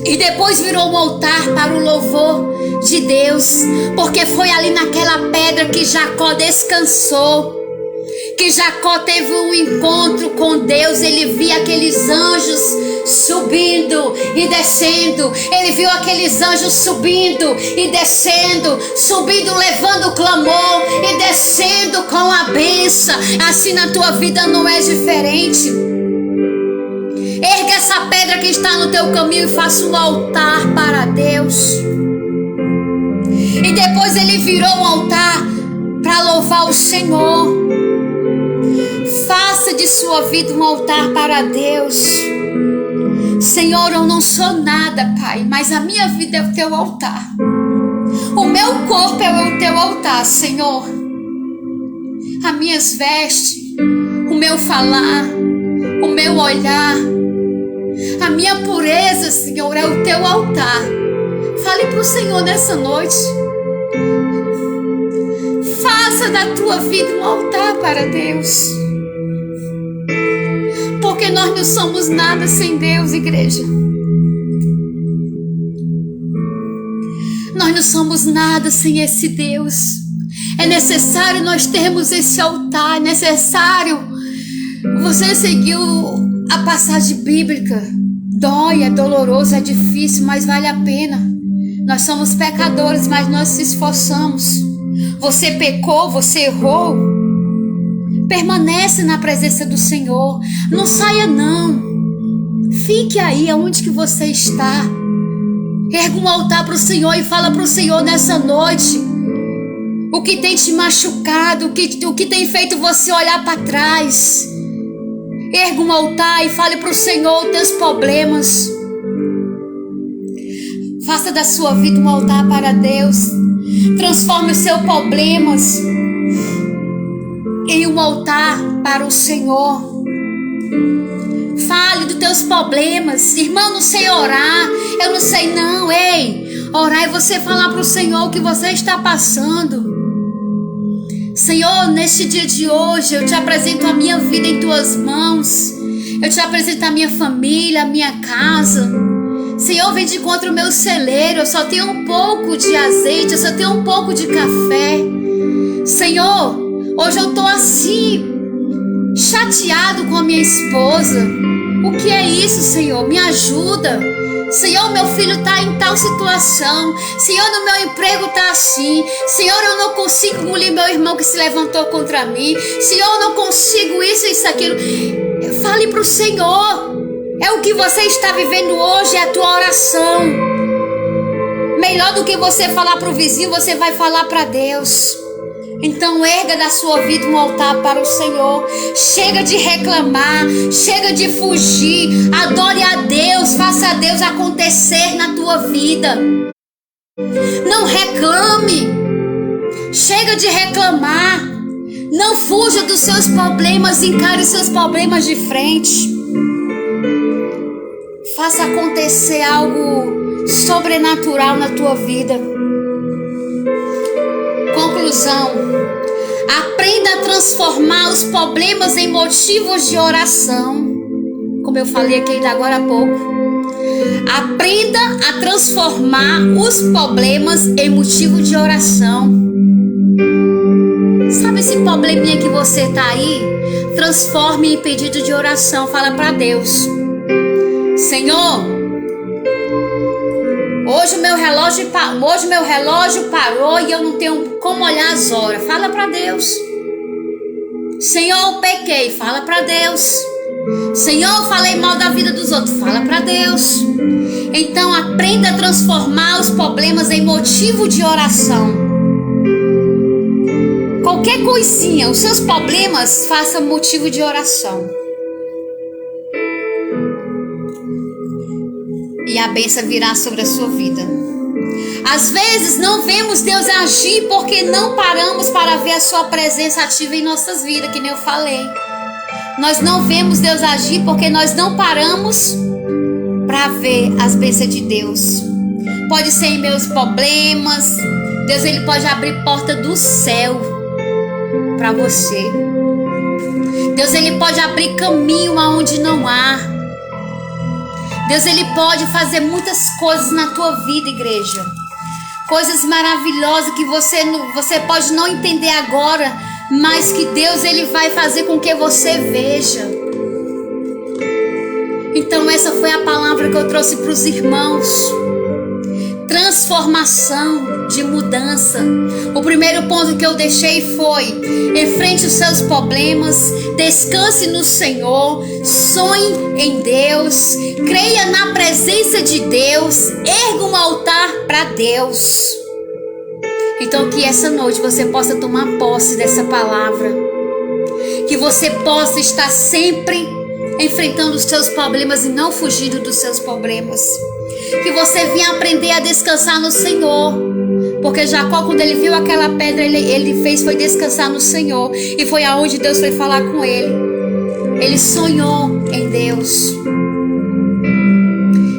E depois virou um altar para o louvor de Deus, porque foi ali naquela pedra que Jacó descansou, que Jacó teve um encontro com Deus. Ele via aqueles anjos subindo e descendo. Ele viu aqueles anjos subindo e descendo, subindo levando o clamor e descendo com a bênção. Assim na tua vida não é diferente. Erga essa pedra que está no teu caminho e faça um altar para Deus. E depois ele virou um altar para louvar o Senhor. Faça de sua vida um altar para Deus. Senhor, eu não sou nada, Pai, mas a minha vida é o teu altar. O meu corpo é o teu altar, Senhor. As minhas vestes, o meu falar, o meu olhar, a minha pureza, Senhor, é o teu altar. Fale para o Senhor nessa noite. Faça da tua vida um altar para Deus. Porque nós não somos nada sem Deus, igreja. Nós não somos nada sem esse Deus. É necessário nós termos esse altar. É necessário. Você seguiu a passagem bíblica. Dói, é doloroso, é difícil, mas vale a pena. Nós somos pecadores, mas nós se esforçamos. Você pecou, você errou. Permanece na presença do Senhor. Não saia não. Fique aí aonde que você está. Erga um altar para o Senhor e fala para o Senhor nessa noite o que tem te machucado, o que tem feito você olhar para trás. Erga um altar e fale para o Senhor os teus problemas. Faça da sua vida um altar para Deus. Transforme os seus problemas em um altar para o Senhor. Fale dos teus problemas. Irmão, não sei orar. Eu não sei não. Ei, orar é você falar para o Senhor o que você está passando. Senhor, neste dia de hoje eu te apresento a minha vida em tuas mãos. Eu te apresento a minha família, a minha casa. Senhor, vem de encontro ao meu celeiro. Eu só tenho um pouco de azeite, eu só tenho um pouco de café. Senhor, hoje eu estou assim, chateado com a minha esposa. O que é isso, Senhor? Me ajuda. Senhor, meu filho está em tal situação. Senhor, no meu emprego está assim. Senhor, eu não consigo engolir meu irmão que se levantou contra mim. Senhor, eu não consigo isso, aquilo. Fale para o Senhor. É o que você está vivendo hoje, é a tua oração. Melhor do que você falar para o vizinho, você vai falar para Deus. Então erga da sua vida um altar para o Senhor. Chega de reclamar, chega de fugir. Adore a Deus, faça a Deus acontecer na tua vida. Não reclame. Chega de reclamar. Não fuja dos seus problemas, encare os seus problemas de frente. Faça acontecer algo sobrenatural na tua vida. Conclusão: aprenda a transformar os problemas em motivos de oração. Como eu falei aqui ainda agora há pouco. Aprenda a transformar os problemas em motivo de oração. Sabe esse probleminha que você está aí? Transforme em pedido de oração. Fala para Deus: Senhor, hoje meu relógio parou e eu não tenho como olhar as horas. Fala para Deus. Senhor, eu pequei. Fala para Deus. Senhor, falei mal da vida dos outros. Fala para Deus. Então aprenda a transformar os problemas em motivo de oração. Qualquer coisinha, os seus problemas, faça motivo de oração. E a bênção virá sobre a sua vida. Às vezes não vemos Deus agir porque não paramos para ver a sua presença ativa em nossas vidas, que nem eu falei. Nós não vemos Deus agir porque nós não paramos para ver as bênçãos de Deus. Pode ser em meus problemas. Deus, ele pode abrir porta do céu para você. Deus, ele pode abrir caminho aonde não há. Deus, ele pode fazer muitas coisas na tua vida, igreja. Coisas maravilhosas que você pode não entender agora, mas que Deus, ele vai fazer com que você veja. Então essa foi a palavra que eu trouxe para os irmãos. Transformação de mudança. O primeiro ponto que eu deixei foi: enfrente os seus problemas, descanse no Senhor, sonhe em Deus, creia na presença de Deus, erga um altar para Deus. Então que essa noite você possa tomar posse dessa palavra, que você possa estar sempre enfrentando os seus problemas e não fugindo dos seus problemas. Que você venha aprender a descansar no Senhor. Porque Jacó, quando ele viu aquela pedra, ele foi descansar no Senhor. E foi aonde Deus foi falar com ele. Ele sonhou em Deus.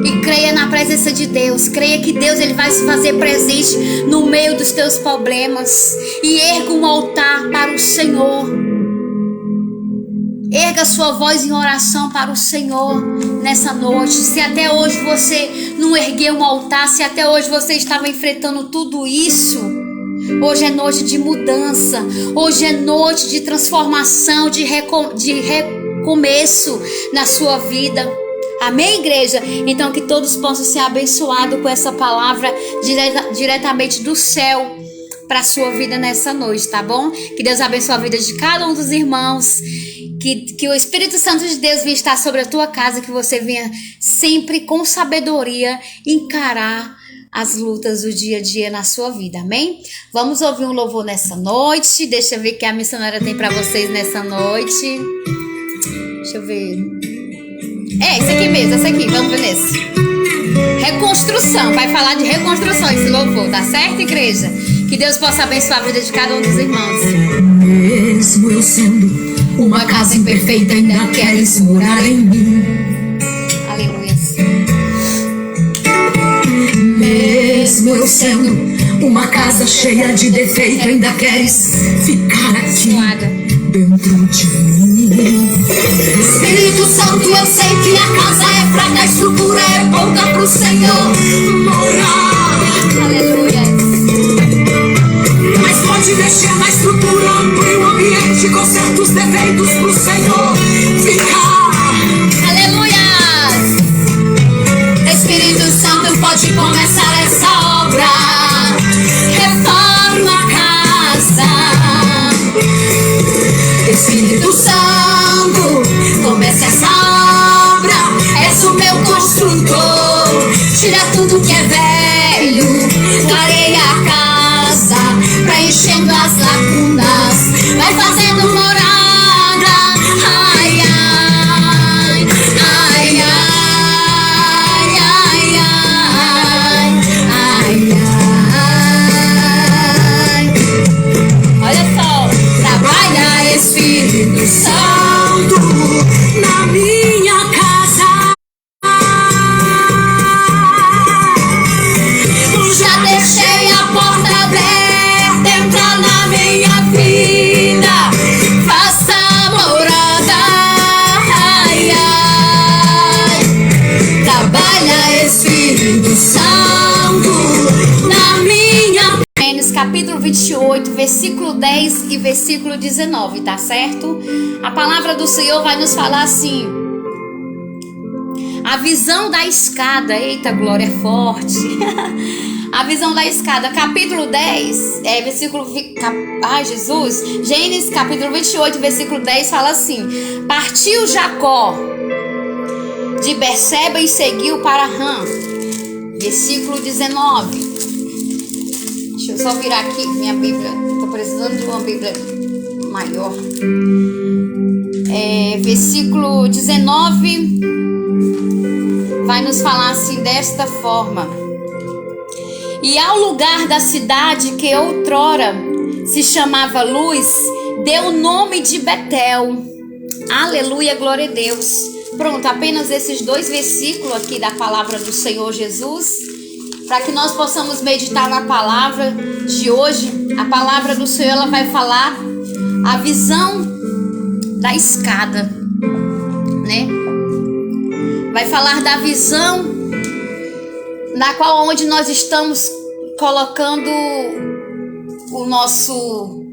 E creia na presença de Deus. Creia que Deus, ele vai se fazer presente no meio dos teus problemas. E erga um altar para o Senhor. Erga sua voz em oração para o Senhor nessa noite. Se até hoje você não ergueu um altar, se até hoje você estava enfrentando tudo isso, hoje é noite de mudança, hoje é noite de transformação, de recomeço na sua vida. Amém, igreja? Então que todos possam ser abençoados com essa palavra diretamente do céu para a sua vida nessa noite, tá bom? Que Deus abençoe a vida de cada um dos irmãos. Que o Espírito Santo de Deus venha estar sobre a tua casa, que você venha sempre com sabedoria encarar as lutas do dia a dia na sua vida, amém? Vamos ouvir um louvor nessa noite. Deixa eu ver o que a missionária tem para vocês nessa noite. Deixa eu ver. Esse aqui mesmo, esse aqui, vamos ver nesse. Reconstrução, vai falar de reconstrução esse louvor, tá certo, igreja? Que Deus possa abençoar a vida de cada um dos irmãos. Mesmo eu sendo uma casa imperfeita, ainda queres morar em mim. Aleluia. Mesmo eu sendo uma casa cheia de defeito, ainda queres ficar aqui dentro de mim. Espírito Santo, eu sei que a casa é fraca, a estrutura é pouca pro Senhor morar. Aleluia. Mas pode mexer na estrutura, amplie o ambiente com certos defeitos pro Senhor ficar. Aleluia. Espírito Santo, pode começar essa obra. Reforma a casa. Espírito Santo, comece essa obra. És o meu construtor. Tira tudo que é velho, clareia a casa, preenchendo as lacunas, vai fazendo morada. Ai, ai, ai, ai, ai, ai, ai. Olha só. Trabalha, Espírito Santo, na minha casa. Já deixei a porta aberta, entra na minha vida, faça morada. Ai, ai. Trabalha, Espírito Santo, na minha. Gênesis capítulo 28, versículo 10 e versículo 19, tá certo? A palavra do Senhor vai nos falar assim: a visão da escada. Eita, glória é forte. A visão da escada, capítulo 10, versículo... Ai, Jesus. Gênesis capítulo 28, versículo 10 fala assim: partiu Jacó de Berseba e seguiu para Harã. Versículo 19. Deixa eu só virar aqui minha Bíblia. Estou precisando de uma Bíblia maior. Versículo 19 vai nos falar assim, desta forma: E ao lugar da cidade que outrora se chamava Luz, deu o nome de Betel. Aleluia, glória a Deus. Pronto, apenas esses 2 versículos aqui da palavra do Senhor Jesus, para que nós possamos meditar na palavra de hoje. A palavra do Senhor, ela vai falar a visão da escada, né? Vai falar da visão na qual onde nós estamos colocando o nosso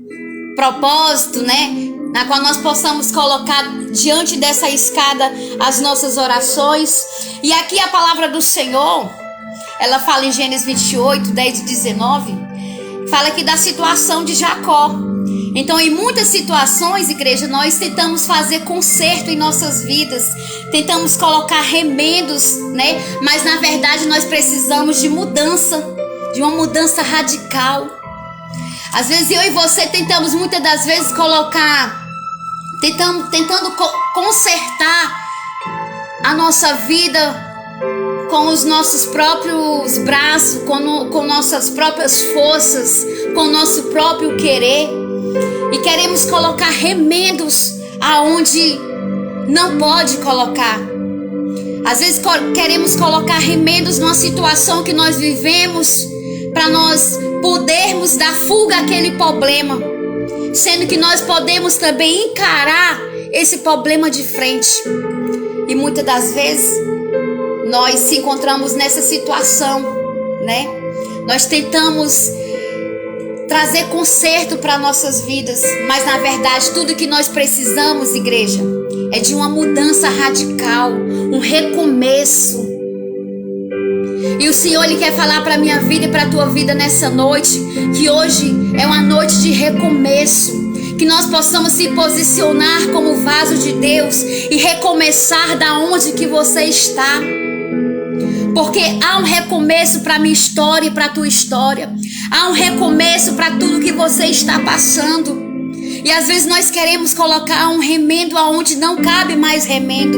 propósito, né? Na qual nós possamos colocar diante dessa escada as nossas orações. E aqui a palavra do Senhor, ela fala em Gênesis 28, 10 e 19, fala aqui da situação de Jacó. Então, em muitas situações, igreja, nós tentamos fazer conserto em nossas vidas, tentamos colocar remendos, né? Mas na verdade nós precisamos de mudança, de uma mudança radical. Às vezes eu e você tentamos muitas das vezes tentando consertar a nossa vida com os nossos próprios braços, com nossas próprias forças, com o nosso próprio querer. E queremos colocar remendos aonde não pode colocar. Às vezes queremos colocar remendos numa situação que nós vivemos para nós podermos dar fuga àquele problema, sendo que nós podemos também encarar esse problema de frente. E muitas das vezes nós se encontramos nessa situação, né? Nós tentamos trazer conserto para nossas vidas, mas na verdade tudo que nós precisamos, igreja, é de uma mudança radical, um recomeço. E o Senhor, Ele quer falar para a minha vida e para a tua vida nessa noite, que hoje é uma noite de recomeço, que nós possamos se posicionar como vaso de Deus e recomeçar da onde que você está. Porque há um recomeço para a minha história e para a tua história. Há um recomeço para tudo que você está passando. E às vezes nós queremos colocar um remendo aonde não cabe mais remendo.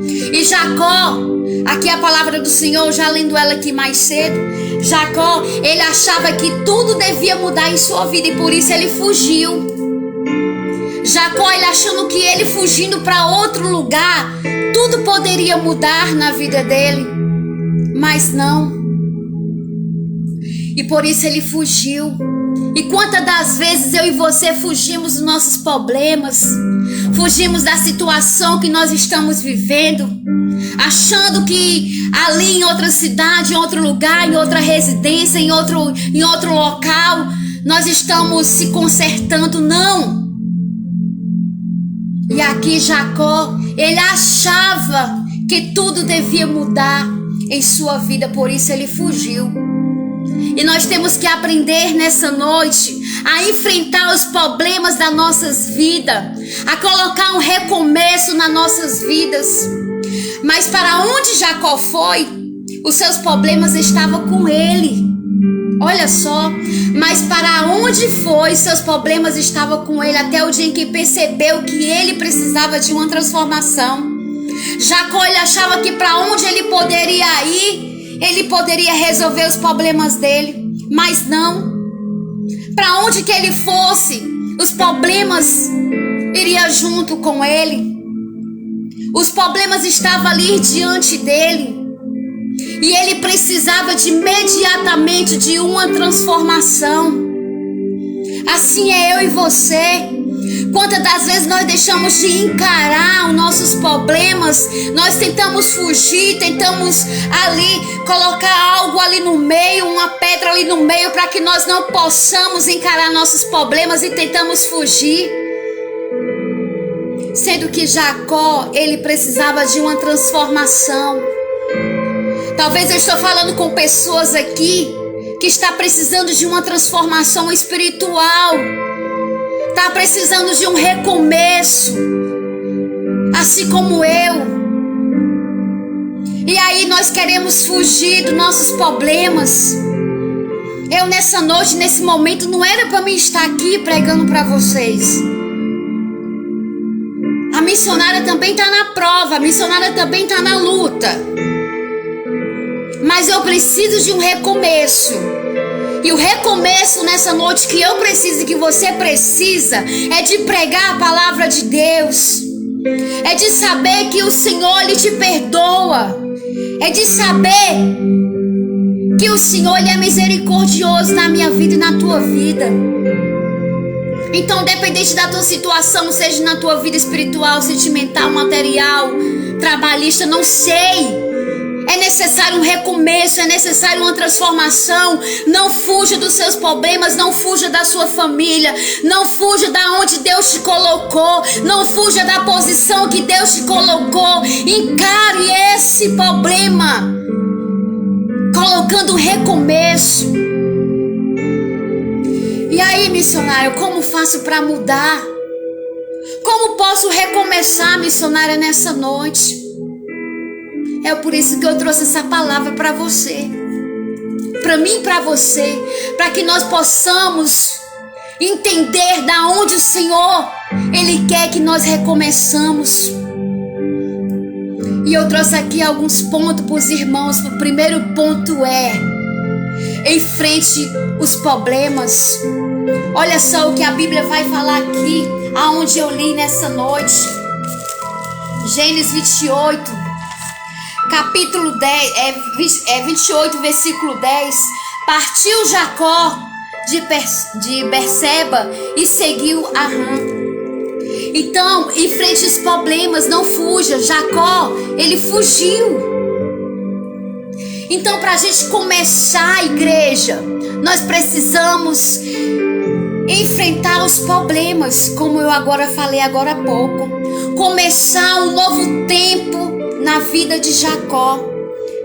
E Jacó, aqui a palavra do Senhor, já lendo ela aqui mais cedo, Jacó, ele achava que tudo devia mudar em sua vida e por isso ele fugiu. Jacó, ele achando que ele fugindo para outro lugar, tudo poderia mudar na vida dele. Mas não. E por isso ele fugiu. E quantas das vezes eu e você fugimos dos nossos problemas, fugimos da situação que nós estamos vivendo, achando que ali em outra cidade, em outro lugar, em outra residência, em outro local, nós estamos se consertando. Não. E aqui Jacó, ele achava que tudo devia mudar em sua vida, por isso ele fugiu. E nós temos que aprender nessa noite a enfrentar os problemas das nossas vidas, a colocar um recomeço nas nossas vidas. Mas para onde Jacó foi, os seus problemas estavam com ele. Olha só, mas para onde foi, seus problemas estavam com ele até o dia em que percebeu que ele precisava de uma transformação. Jacó, ele achava que para onde ele poderia ir, ele poderia resolver os problemas dele, mas não. Para onde que ele fosse, os problemas iriam junto com ele. Os problemas estavam ali diante dele. E ele precisava imediatamente de uma transformação. Assim é eu e você. Quantas das vezes nós deixamos de encarar os nossos problemas, nós tentamos fugir, tentamos ali colocar algo ali no meio, uma pedra ali no meio para que nós não possamos encarar nossos problemas e tentamos fugir. Sendo que Jacó, ele precisava de uma transformação. Talvez eu estou falando com pessoas aqui que está precisando de uma transformação espiritual. Está precisando de um recomeço, assim como eu. E aí nós queremos fugir dos nossos problemas. Eu nessa noite, nesse momento, não era para mim estar aqui pregando para vocês. A missionária também está na prova, a missionária também está na luta. Mas eu preciso de um recomeço. E o recomeço nessa noite que eu preciso e que você precisa é de pregar a palavra de Deus. É de saber que o Senhor, Ele te perdoa. É de saber que o Senhor, Ele é misericordioso na minha vida e na tua vida. Então, independente da tua situação, seja na tua vida espiritual, sentimental, material, trabalhista, não sei. É necessário um recomeço, é necessário uma transformação. Não fuja dos seus problemas, não fuja da sua família, não fuja da onde Deus te colocou, não fuja da posição que Deus te colocou. Encare esse problema, colocando um recomeço. E aí, missionário, como faço para mudar? Como posso recomeçar, missionária, nessa noite? É por isso que eu trouxe essa palavra para você, para mim e para você, para que nós possamos entender da onde o Senhor, Ele quer que nós recomeçamos. E eu trouxe aqui alguns pontos para os irmãos. O primeiro ponto é: enfrente os problemas. Olha só o que a Bíblia vai falar aqui, aonde eu li nessa noite. Gênesis 28. Capítulo 10, 28, versículo 10. Partiu Jacó de Berseba e seguiu Arã. Então, enfrente os problemas, não fuja. Jacó, ele fugiu. Então, para a gente começar a igreja, nós precisamos enfrentar os problemas, como eu agora falei agora há pouco. Começar um novo tempo na vida de Jacó.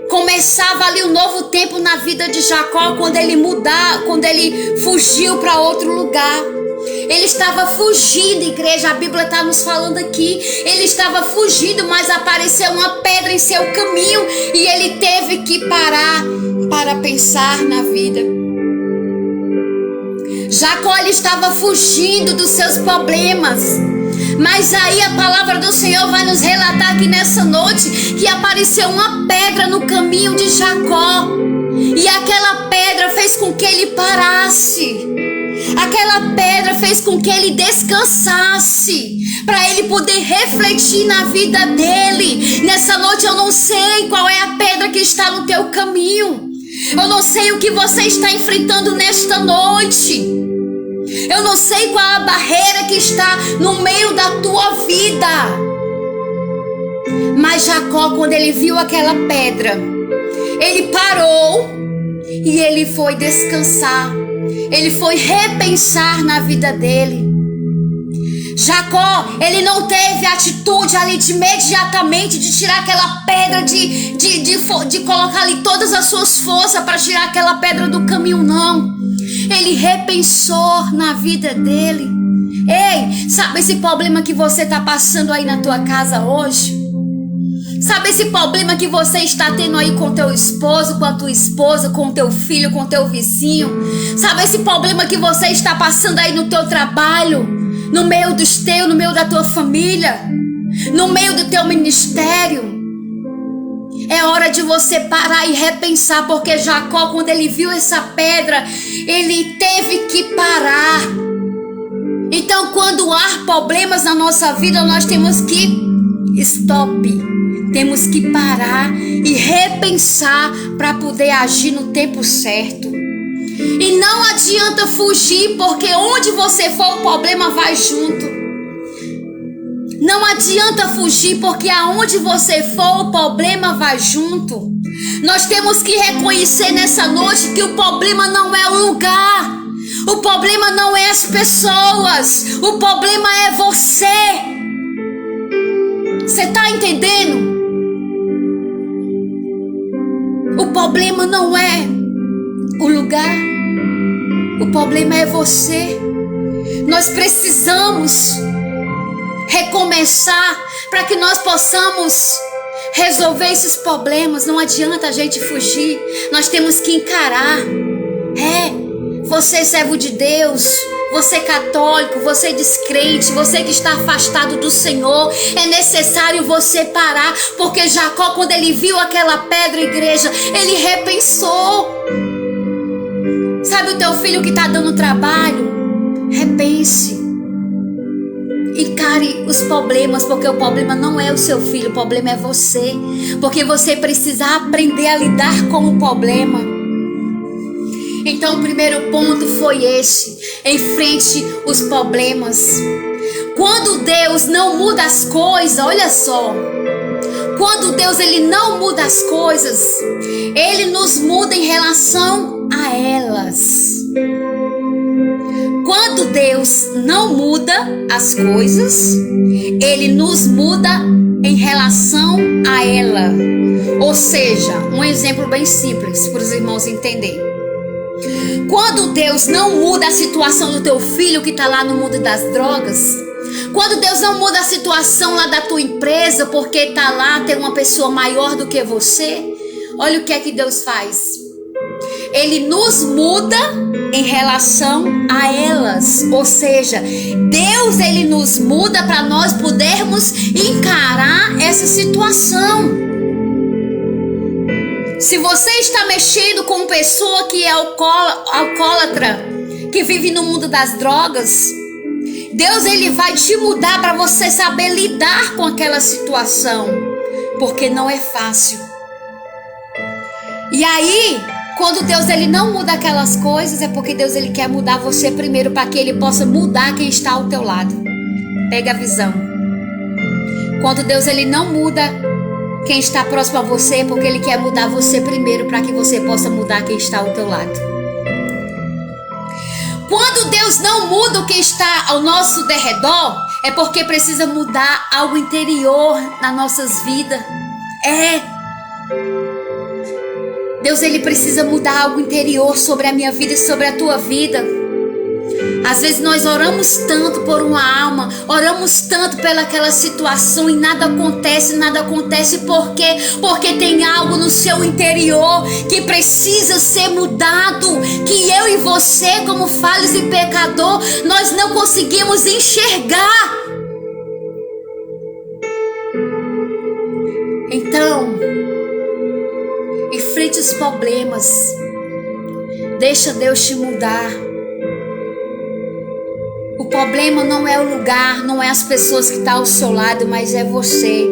Começava ali um novo tempo na vida de Jacó quando ele fugiu para outro lugar. Ele estava fugindo, igreja, a Bíblia está nos falando aqui. Ele estava fugindo, mas apareceu uma pedra em seu caminho e ele teve que parar para pensar na vida. Jacó, ele estava fugindo dos seus problemas. Mas aí a palavra do Senhor vai nos relatar aqui nessa noite que apareceu uma pedra no caminho de Jacó. E aquela pedra fez com que ele parasse. Aquela pedra fez com que ele descansasse, para ele poder refletir na vida dele. Nessa noite eu não sei qual é a pedra que está no teu caminho. Eu não sei o que você está enfrentando nesta noite. Eu não sei qual a barreira que está no meio da tua vida. Mas Jacó, quando ele viu aquela pedra, ele parou e ele foi descansar. Ele foi repensar na vida dele. Jacó, ele não teve atitude ali de imediatamente de tirar aquela pedra, de colocar ali todas as suas forças para tirar aquela pedra do caminho, não. Ele repensou na vida dele. Ei, sabe esse problema que você está passando aí na tua casa hoje? Sabe esse problema que você está tendo aí com teu esposo, com a tua esposa, com teu filho, com teu vizinho? Sabe esse problema que você está passando aí no teu trabalho, no meio no meio da tua família, no meio do teu ministério? É hora de você parar e repensar, porque Jacó, quando ele viu essa pedra, ele teve que parar. Então, quando há problemas na nossa vida, nós temos que stop. Temos que parar e repensar para poder agir no tempo certo. E não adianta fugir, porque onde você for, o problema vai junto. Não adianta fugir, porque aonde você for, o problema vai junto. Nós temos que reconhecer nessa noite que o problema não é o lugar. O problema não é as pessoas. O problema é você. Você está entendendo? O problema não é o lugar. O problema é você. Nós precisamos recomeçar para que nós possamos resolver esses problemas. Não adianta a gente fugir. Nós temos que encarar. Você servo de Deus, você católico, você descrente, você que está afastado do Senhor, é necessário você parar, porque Jacó, quando ele viu aquela pedra, igreja, ele repensou. Sabe o teu filho que está dando trabalho? Repense. Encare os problemas, porque o problema não é o seu filho, o problema é você. Porque você precisa aprender a lidar com o problema. Então o primeiro ponto foi esse: enfrente os problemas. Quando Deus não muda as coisas, olha só. Quando Deus ele não muda as coisas, Ele nos muda em relação a elas. Quando Deus não muda as coisas, Ele nos muda em relação a ela. Ou seja, um exemplo bem simples para os irmãos entenderem. Quando Deus não muda a situação do teu filho que está lá no mundo das drogas, quando Deus não muda a situação lá da tua empresa porque está lá, tem uma pessoa maior do que você, olha o que é que Deus faz. Ele nos muda em relação a elas. Ou seja, Deus ele nos muda para nós podermos encarar essa situação. Se você está mexendo com uma pessoa que é alcoólatra, que vive no mundo das drogas, Deus ele vai te mudar para você saber lidar com aquela situação, porque não é fácil. E aí, quando Deus ele não muda aquelas coisas, é porque Deus ele quer mudar você primeiro para que ele possa mudar quem está ao teu lado. Pega a visão. Quando Deus ele não muda quem está próximo a você, é porque ele quer mudar você primeiro para que você possa mudar quem está ao teu lado. Quando Deus não muda o que está ao nosso derredor, é porque precisa mudar algo interior nas nossas vidas. Deus ele precisa mudar algo interior sobre a minha vida e sobre a tua vida. Às vezes nós oramos tanto por uma alma, oramos tanto pelaquela situação e nada acontece. Por quê? Porque tem algo no seu interior que precisa ser mudado, que eu e você, como falhos e pecador, nós não conseguimos enxergar. Então, enfrente os problemas, deixa Deus te mudar. O problema não é o lugar, não é as pessoas que estão ao seu lado, mas é você.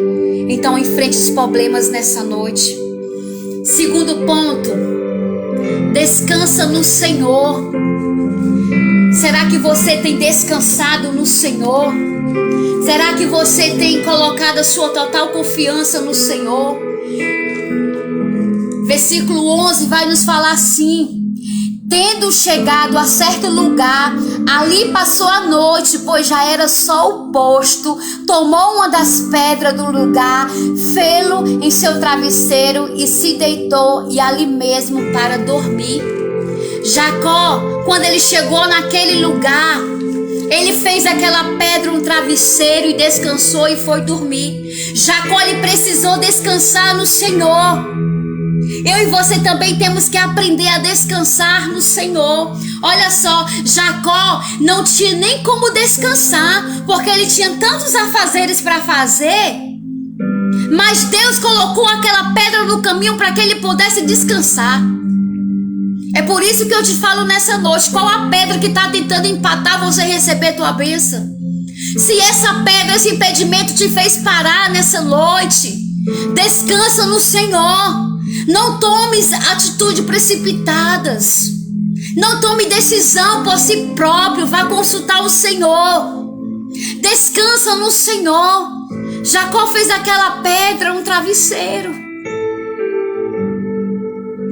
Então enfrente os problemas nessa noite. Segundo ponto, descansa no Senhor. Será que você tem descansado no Senhor? Será que você tem colocado a sua total confiança no Senhor? Versículo 11 vai nos falar assim: tendo chegado a certo lugar, ali passou a noite, pois já era sol posto. Tomou uma das pedras do lugar, fê-lo em seu travesseiro e se deitou, e ali mesmo para dormir. Jacó, quando ele chegou naquele lugar, ele fez aquela pedra um travesseiro e descansou e foi dormir. Jacó, ele precisou descansar no Senhor. Eu e você também temos que aprender a descansar no Senhor. Olha só, Jacó não tinha nem como descansar, porque ele tinha tantos afazeres para fazer. Mas Deus colocou aquela pedra no caminho para que ele pudesse descansar. É por isso que eu te falo nessa noite: qual a pedra que está tentando empatar você receber tua bênção? Se essa pedra, esse impedimento te fez parar nessa noite, descansa no Senhor. Não tome atitudes precipitadas. Não tome decisão por si próprio. Vá consultar o Senhor. Descansa no Senhor. Jacó fez aquela pedra um travesseiro.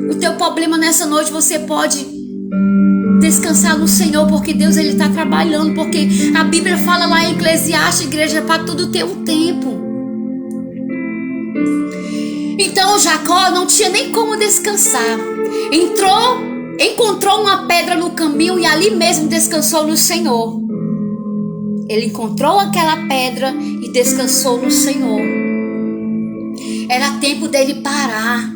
O teu problema nessa noite, você pode descansar no Senhor, porque Deus ele está trabalhando. Porque a Bíblia fala lá em Eclesiastes, igreja, para tudo ter um tempo. Então Jacó não tinha nem como descansar. Encontrou uma pedra no caminho e ali mesmo descansou no Senhor. Ele encontrou aquela pedra e descansou no Senhor. Era tempo dele parar.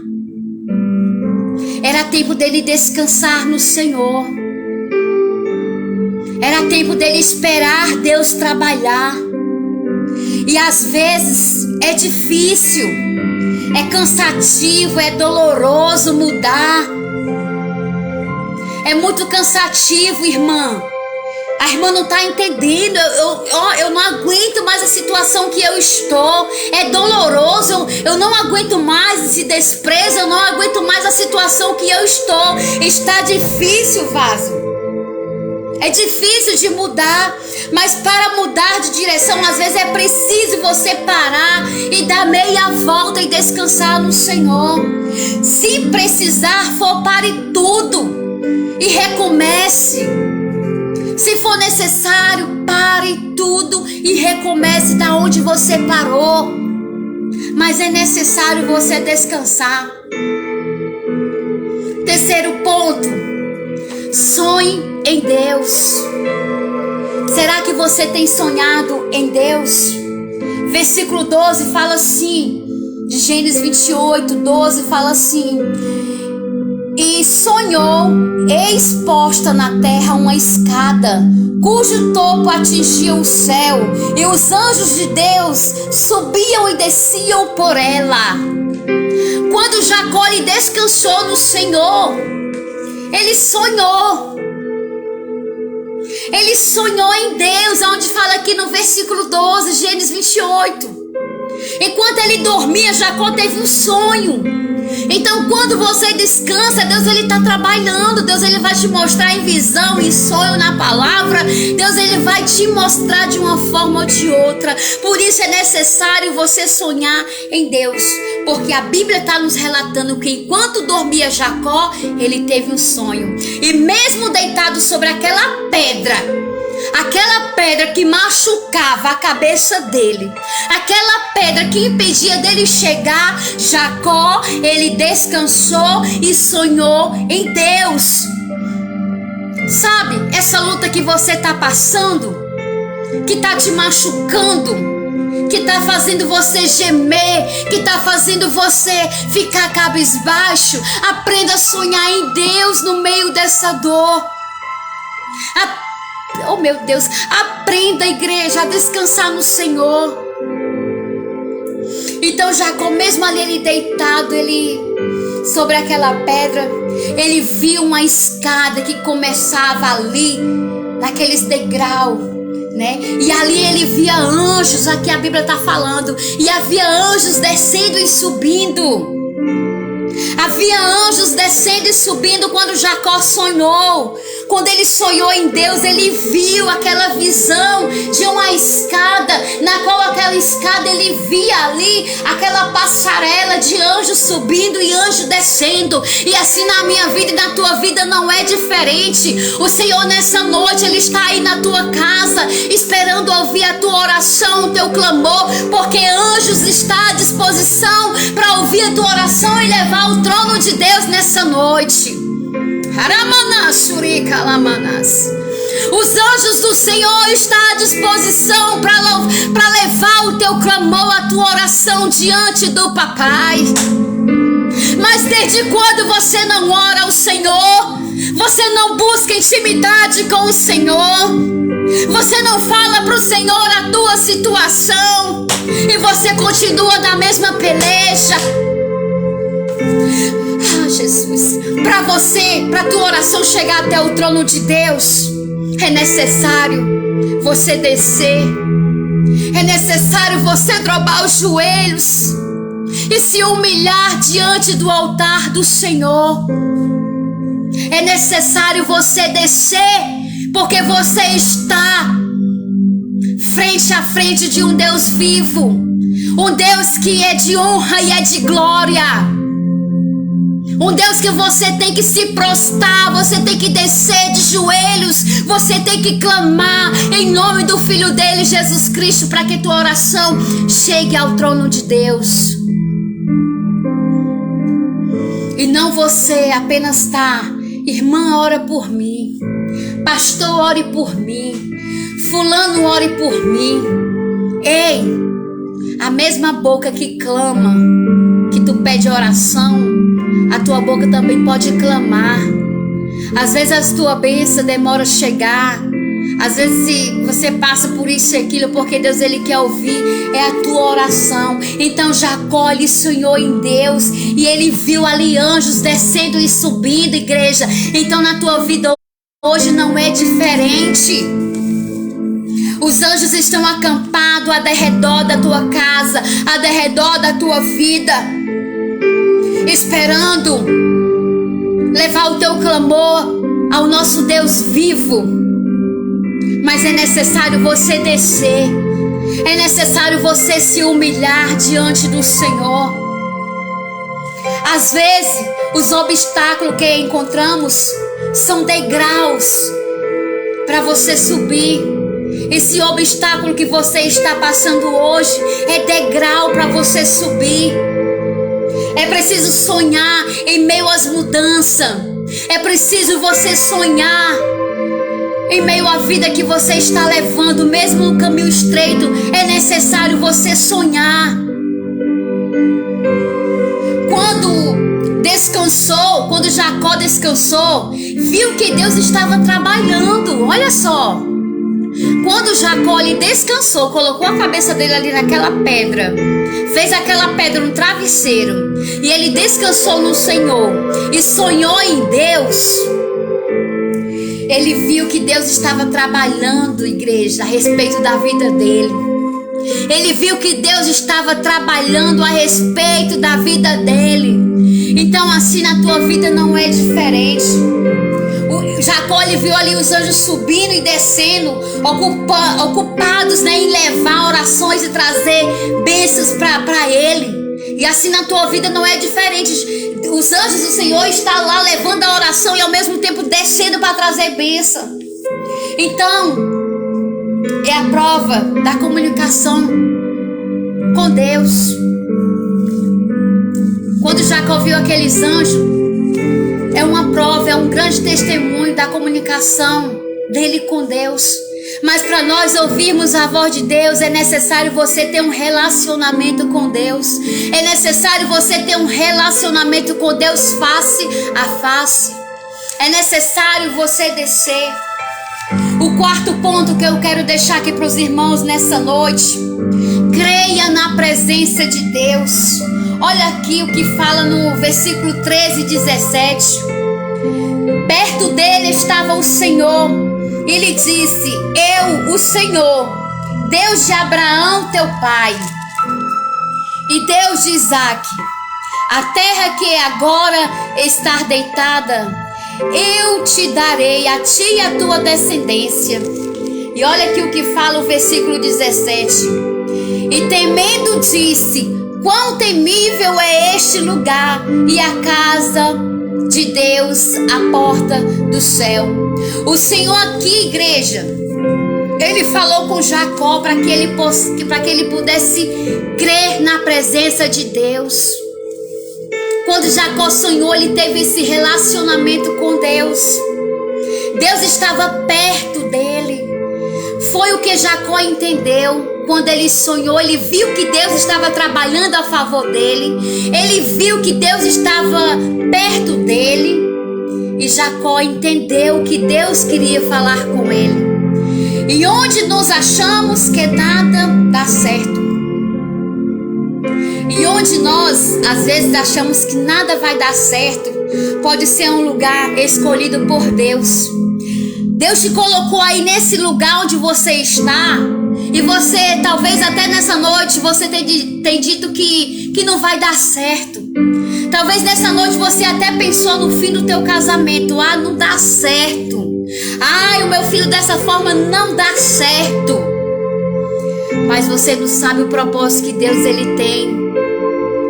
Era tempo dele descansar no Senhor. Era tempo dele esperar Deus trabalhar. E às vezes é difícil, é cansativo, é doloroso mudar. É muito cansativo, irmã. A irmã não está entendendo. Eu não aguento mais a situação que eu estou. É doloroso. Eu não aguento mais esse desprezo. Eu não aguento mais a situação que eu estou. Está difícil, vaso. É difícil de mudar. Mas para mudar de direção, às vezes é preciso você parar e dar meia volta e descansar no Senhor. Se precisar, for, pare tudo e recomece. Se for necessário, pare tudo e recomece da onde você parou. Mas é necessário você descansar. Terceiro ponto: sonhe em Deus. Será que você tem sonhado em Deus? Versículo 12 fala assim, de Gênesis 28, 12 fala assim: e sonhou, eis posta na terra uma escada, cujo topo atingia o céu, e os anjos de Deus subiam e desciam por ela. Quando Jacó descansou no Senhor, ele sonhou. Ele sonhou em Deus, onde fala aqui no versículo 12, Gênesis 28. Enquanto ele dormia, Jacó teve um sonho. Então, quando você descansa, Deus ele está trabalhando. Deus ele vai te mostrar em visão, em sonho, na palavra. Deus ele vai te mostrar de uma forma ou de outra. Por isso é necessário você sonhar em Deus, porque a Bíblia está nos relatando que enquanto dormia Jacó, ele teve um sonho. E mesmo deitado sobre aquela pedra que machucava a cabeça dele, aquela pedra que impedia dele chegar, Jacó, ele descansou e sonhou em Deus. Sabe, essa luta que você está passando, que está te machucando, que está fazendo você gemer, que está fazendo você ficar cabisbaixo, aprenda a sonhar em Deus no meio dessa dor. Oh meu Deus, aprenda, igreja, a descansar no Senhor. Então Jacó, mesmo ali ele deitado, ele sobre aquela pedra, ele viu uma escada que começava ali, naqueles degraus, né? E ali ele via anjos, aqui a Bíblia está falando, e havia anjos descendo e subindo. Havia anjos descendo e subindo quando Jacó sonhou. Quando ele sonhou em Deus, ele viu aquela visão de uma escada, na qual aquela escada ele via ali aquela passarela de anjos subindo e anjos descendo. E assim na minha vida e na tua vida não é diferente. O Senhor nessa noite, ele está aí na tua casa, esperando ouvir a tua oração, o teu clamor, porque anjos estão à disposição para ouvir a tua oração e levar o trono de Deus nessa noite. Os anjos do Senhor estão à disposição para levar o teu clamor, a tua oração diante do Papai. Mas desde quando você não ora ao Senhor? Você não busca intimidade com o Senhor? Você não fala para o Senhor a tua situação? E você continua na mesma peleja? Jesus, para você, para tua oração chegar até o trono de Deus, é necessário você descer, é necessário você dobrar os joelhos e se humilhar diante do altar do Senhor. É necessário você descer, porque você está frente a frente de um Deus vivo, um Deus que é de honra e é de glória. Um Deus que você tem que se prostrar, você tem que descer de joelhos, você tem que clamar em nome do Filho dele, Jesus Cristo, para que tua oração chegue ao trono de Deus. E não você apenas tá, irmã, ora por mim, pastor, ore por mim, fulano, ore por mim. Ei, a mesma boca que clama, que tu pede oração, a tua boca também pode clamar. Às vezes a tua bênção demora a chegar, Às vezes se você passa por isso e aquilo, porque Deus ele quer ouvir é a tua oração. Então Jacó ele sonhou em Deus e ele viu ali anjos descendo e subindo, igreja. Então na tua vida hoje não é diferente. Os anjos estão acampados ao redor da tua casa, ao redor da tua vida, esperando levar o teu clamor ao nosso Deus vivo. Mas é necessário você descer, é necessário você se humilhar diante do Senhor. Às vezes, os obstáculos que encontramos são degraus para você subir. Esse obstáculo que você está passando hoje é degrau para você subir. É preciso sonhar em meio às mudanças. É preciso você sonhar em meio à vida que você está levando, mesmo no caminho estreito. É necessário você sonhar. Quando Jacó descansou, viu que Deus estava trabalhando. Olha só. Quando Jacó ele descansou, colocou a cabeça dele ali naquela pedra, fez aquela pedra um travesseiro, e ele descansou no Senhor e sonhou em Deus. Ele viu que Deus estava trabalhando, igreja, a respeito da vida dele. Ele viu que Deus estava trabalhando a respeito da vida dele. Então assim na tua vida não é diferente. Jacó ele viu ali os anjos subindo e descendo, ocupados, né, em levar orações e trazer bênçãos para ele. E assim na tua vida não é diferente. Os anjos do Senhor estão lá levando a oração e ao mesmo tempo descendo para trazer bênção. Então, é a prova da comunicação com Deus. Quando Jacó viu aqueles anjos, é uma prova, é um grande testemunho da comunicação dele com Deus. Mas para nós ouvirmos a voz de Deus, é necessário você ter um relacionamento com Deus. É necessário você ter um relacionamento com Deus face a face. É necessário você descer. O quarto ponto que eu quero deixar aqui para os irmãos nessa noite: creia na presença de Deus. Olha aqui o que fala no versículo 13 e 17. Perto dele estava o Senhor. Ele disse: eu, o Senhor, Deus de Abraão teu pai, e Deus de Isaque, a terra que agora está deitada, eu te darei, a ti e a tua descendência. E olha aqui o que fala o versículo 17. E temendo disse: quão temível é este lugar, e a casa de Deus, a porta do céu. O Senhor aqui, igreja, ele falou com Jacó para que ele pudesse crer na presença de Deus. Quando Jacó sonhou, ele teve esse relacionamento com Deus. Deus estava perto dele. Foi o que Jacó entendeu. Quando ele sonhou, ele viu que Deus estava trabalhando a favor dele. Ele viu que Deus estava perto dele. E Jacó entendeu que Deus queria falar com ele. E onde nos achamos que nada dá certo. E onde nós, às vezes, achamos que nada vai dar certo, pode ser um lugar escolhido por Deus. Deus te colocou aí nesse lugar onde você está. E você, talvez até nessa noite, você tem dito que não vai dar certo. Talvez nessa noite você até pensou no fim do teu casamento. Ah, não dá certo. Ai, o meu filho dessa forma não dá certo. Mas você não sabe o propósito que Deus ele tem.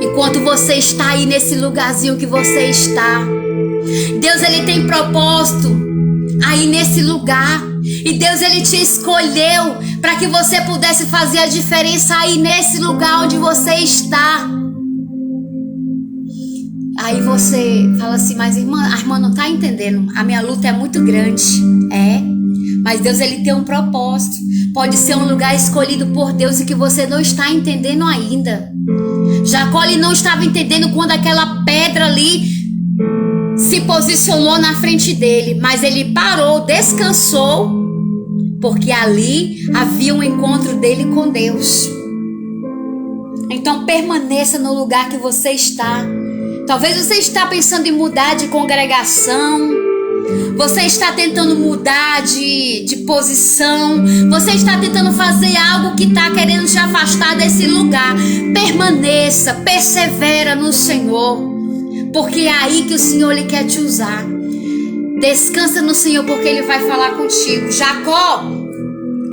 Enquanto você está aí nesse lugarzinho que você está, Deus ele tem propósito aí nesse lugar. E Deus ele te escolheu para que você pudesse fazer a diferença aí nesse lugar onde você está. Aí você fala assim: mas irmã, a irmã não está entendendo, a minha luta é muito grande. É, mas Deus ele tem um propósito. Pode ser um lugar escolhido por Deus e que você não está entendendo ainda. Jacó ele não estava entendendo quando aquela pedra ali se posicionou na frente dele, mas ele parou, descansou porque ali havia um encontro dele com Deus. Então permaneça no lugar que você está. Talvez você está pensando em mudar de congregação, você está tentando mudar de posição, você está tentando fazer algo que está querendo te afastar desse lugar. Permaneça, persevera no Senhor, porque é aí que o Senhor ele quer te usar. Descansa no Senhor, porque Ele vai falar contigo. Jacó,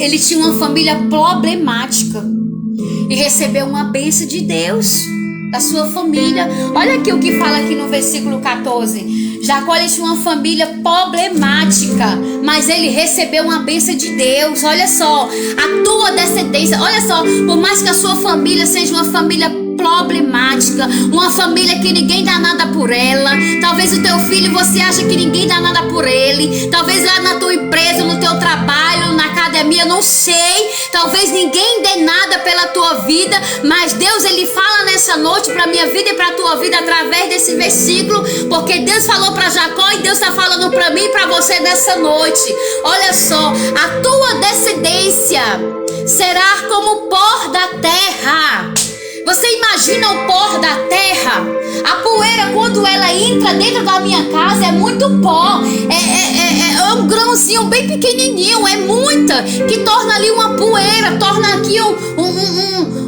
ele tinha uma família problemática e recebeu uma bênção de Deus da sua família. Olha aqui o que fala aqui no versículo 14. Jacó ele tinha uma família problemática, mas ele recebeu uma bênção de Deus. Olha só, a tua descendência, olha só, por mais que a sua família seja uma família problemática, uma família que ninguém dá nada por ela, talvez o teu filho você acha que ninguém dá nada por ele, talvez lá na tua empresa, no teu trabalho, na academia, não sei, talvez ninguém dê nada pela tua vida, mas Deus ele fala nessa noite para minha vida e para tua vida através desse versículo, porque Deus falou para Jacó e Deus está falando para mim e para você nessa noite. Olha só, a tua descendência será como o pó da terra. Você imagina o pó da terra? A poeira, quando ela entra dentro da minha casa, é muito pó. É um grãozinho bem pequenininho, é muita, que torna ali uma poeira, torna aqui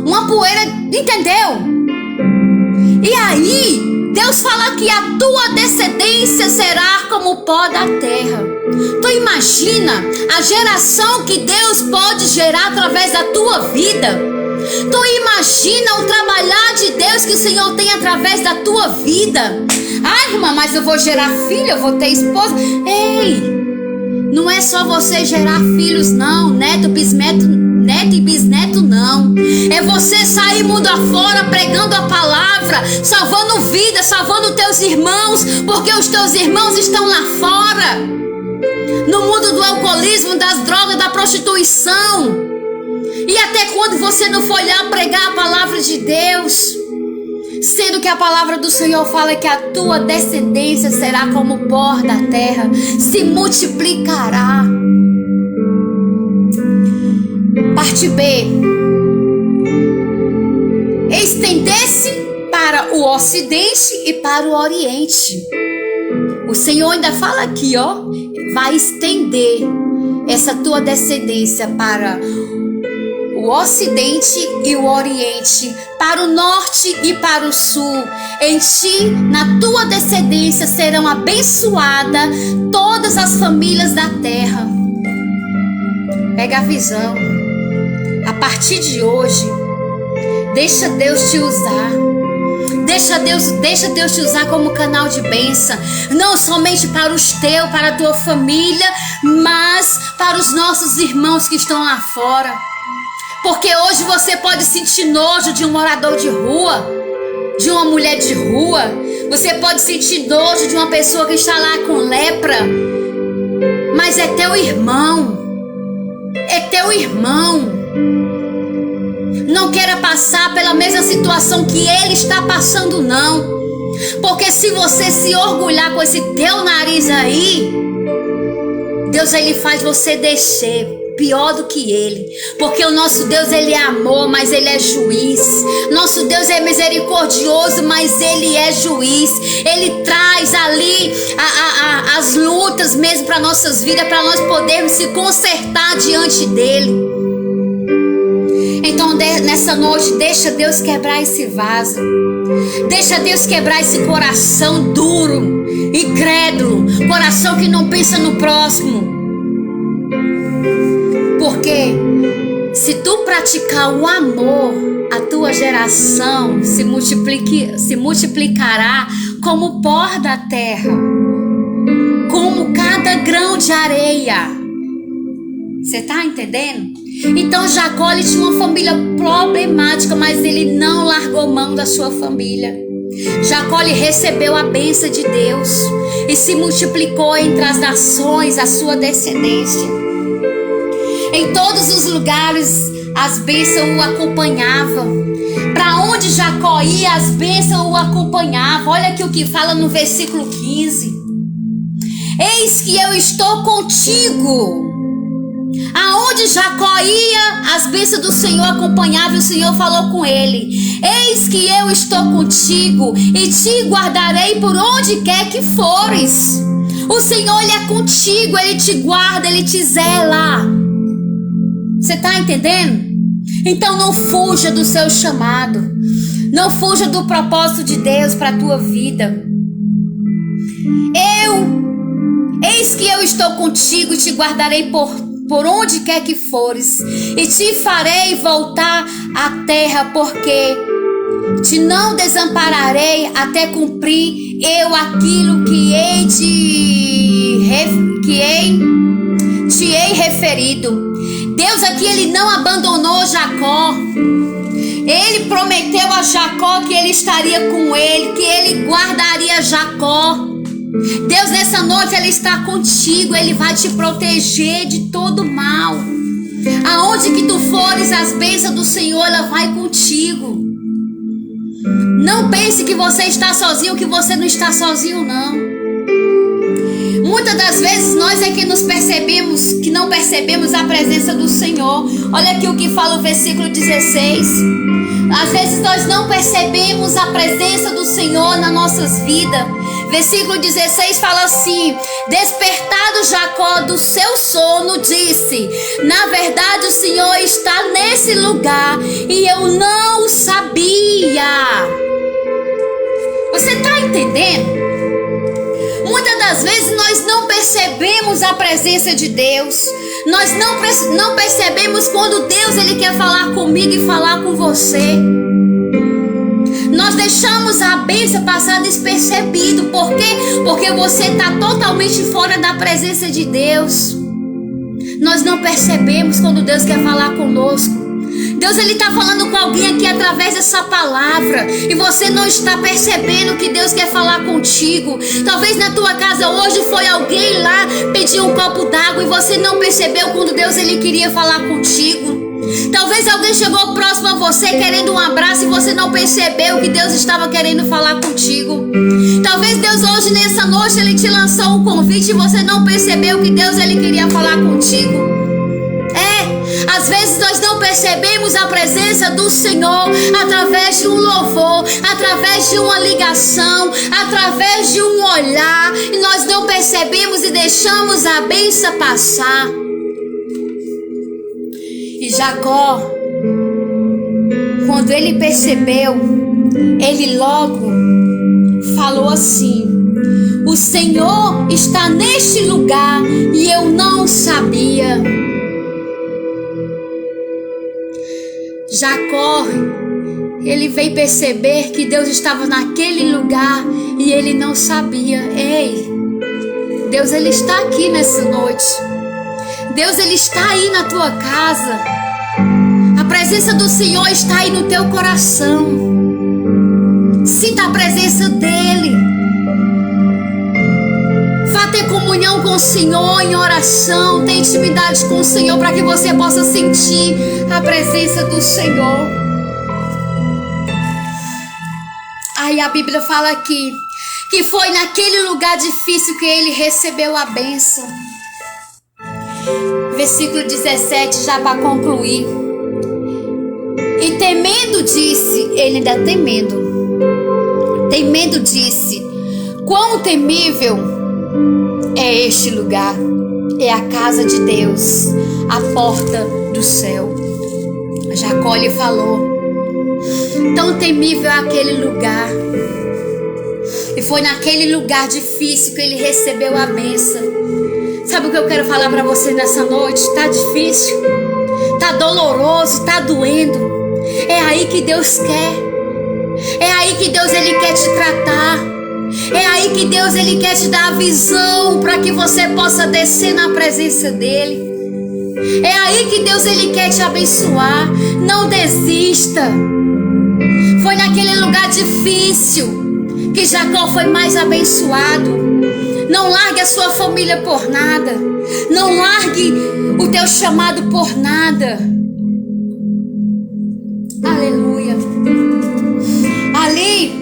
uma poeira, entendeu? E aí, Deus fala que a tua descendência será como o pó da terra. Tu imagina a geração que Deus pode gerar através da tua vida? Tu imagina o trabalhar de Deus que o Senhor tem através da tua vida? Ai, irmã, mas eu vou gerar filho, eu vou ter esposa. Ei, não é só você gerar filhos não, neto e bisneto não. É você sair mundo afora pregando a palavra, salvando vidas, salvando teus irmãos, porque os teus irmãos estão lá fora, no mundo do alcoolismo, das drogas, da prostituição. E até quando você não for lá pregar a palavra de Deus? Sendo que a palavra do Senhor fala que a tua descendência será como o pó da terra, se multiplicará. Parte B. Estender-se para o ocidente e para o oriente. O Senhor ainda fala aqui, ó, vai estender essa tua descendência para o ocidente e o oriente, para o norte e para o sul. Em ti, na tua descendência, serão abençoadas todas as famílias da terra. Pega a visão. A partir de hoje, deixa Deus te usar. Deixa Deus te usar como canal de bênção, não somente para os teus, para a tua família, mas para os nossos irmãos que estão lá fora. Porque hoje você pode sentir nojo de um morador de rua, de uma mulher de rua. Você pode sentir nojo de uma pessoa que está lá com lepra. Mas é teu irmão. É teu irmão. Não queira passar pela mesma situação que ele está passando, não. Porque se você se orgulhar com esse teu nariz aí, Deus ele faz você descer pior do que ele, porque o nosso Deus ele é amor, mas ele é juiz. Nosso Deus é misericordioso, mas ele é juiz. Ele traz ali as lutas mesmo para nossas vidas, para nós podermos se consertar diante dele. Então nessa noite deixa Deus quebrar esse vaso, deixa Deus quebrar esse coração duro, incrédulo, coração que não pensa no próximo. Porque se tu praticar o amor, a tua geração se multiplicará como o pó da terra, como cada grão de areia. Você está entendendo? Então Jacó ele tinha uma família problemática, mas ele não largou mão da sua família. Jacó ele recebeu a bênção de Deus e se multiplicou entre as nações a sua descendência. Em todos os lugares as bênçãos o acompanhavam. Para onde Jacó ia, as bênçãos o acompanhavam. Olha aqui o que fala no versículo 15. Eis que eu estou contigo Aonde Jacó ia, as bênçãos do Senhor acompanhavam e o Senhor falou com ele: eis que eu estou contigo e te guardarei por onde quer que fores. O Senhor, Ele é contigo, Ele te guarda, Ele te zela. Você está entendendo? Então não fuja do seu chamado. Não fuja do propósito de Deus para a tua vida. Eis que eu estou contigo e te guardarei por onde quer que fores, e te farei voltar à terra, porque te não desampararei até cumprir eu aquilo que te hei referido. Deus aqui, Ele não abandonou Jacó. Ele prometeu a Jacó que Ele estaria com ele, que Ele guardaria Jacó. Deus, nessa noite, Ele está contigo. Ele vai te proteger de todo mal. Aonde que tu fores, as bênçãos do Senhor, ela vai contigo. Não pense que você está sozinho, que você não está sozinho, não. Muitas das vezes nós é que não percebemos a presença do Senhor. Olha aqui o que fala o versículo 16. Às vezes nós não percebemos a presença do Senhor nas nossas vidas. Versículo 16 fala assim: despertado Jacó do seu sono, disse: na verdade o Senhor está nesse lugar e eu não sabia. Você está entendendo? Muitas das vezes nós não percebemos a presença de Deus. Nós não percebemos quando Deus, Ele quer falar comigo e falar com você. Nós deixamos a bênção passar despercebido. Por quê? Porque você está totalmente fora da presença de Deus. Nós não percebemos quando Deus quer falar conosco. Deus, Ele está falando com alguém aqui através dessa palavra, e você não está percebendo que Deus quer falar contigo. Talvez na tua casa hoje foi alguém lá pedir um copo d'água e você não percebeu quando Deus, Ele queria falar contigo. Talvez alguém chegou próximo a você querendo um abraço e você não percebeu que Deus estava querendo falar contigo. Talvez Deus hoje, nessa noite, Ele te lançou um convite e você não percebeu que Deus, Ele queria falar contigo. Às vezes nós não percebemos a presença do Senhor através de um louvor, através de uma ligação, através de um olhar, e nós não percebemos e deixamos a bênção passar. E Jacó, quando ele percebeu, ele logo falou assim: o Senhor está neste lugar e eu não sabia. Jacó, ele veio perceber que Deus estava naquele lugar e ele não sabia. Ei, Deus, Ele está aqui nessa noite. Deus, Ele está aí na tua casa. A presença do Senhor está aí no teu coração. Sinta a presença dEle. Vá ter comunhão com o Senhor em oração. Tenha intimidade com o Senhor para que você possa sentir a presença do Senhor. Aí a Bíblia fala aqui que foi naquele lugar difícil que ele recebeu a bênção. Versículo 17, já para concluir. E temendo disse, ele ainda temendo disse: quão temível é este lugar, é a casa de Deus, a porta do céu. Jacó lhe falou: tão temível é aquele lugar. E foi naquele lugar difícil que ele recebeu a bênção. Sabe o que eu quero falar para você nessa noite? Tá difícil, tá doloroso, tá doendo. É aí que Deus quer. É aí que Deus, Ele quer te tratar. É aí que Deus, Ele quer te dar a visão para que você possa descer na presença dEle. É aí que Deus, Ele quer te abençoar. Não desista. Foi naquele lugar difícil que Jacó foi mais abençoado. Não largue a sua família por nada. Não largue o teu chamado por nada. Aleluia. Ali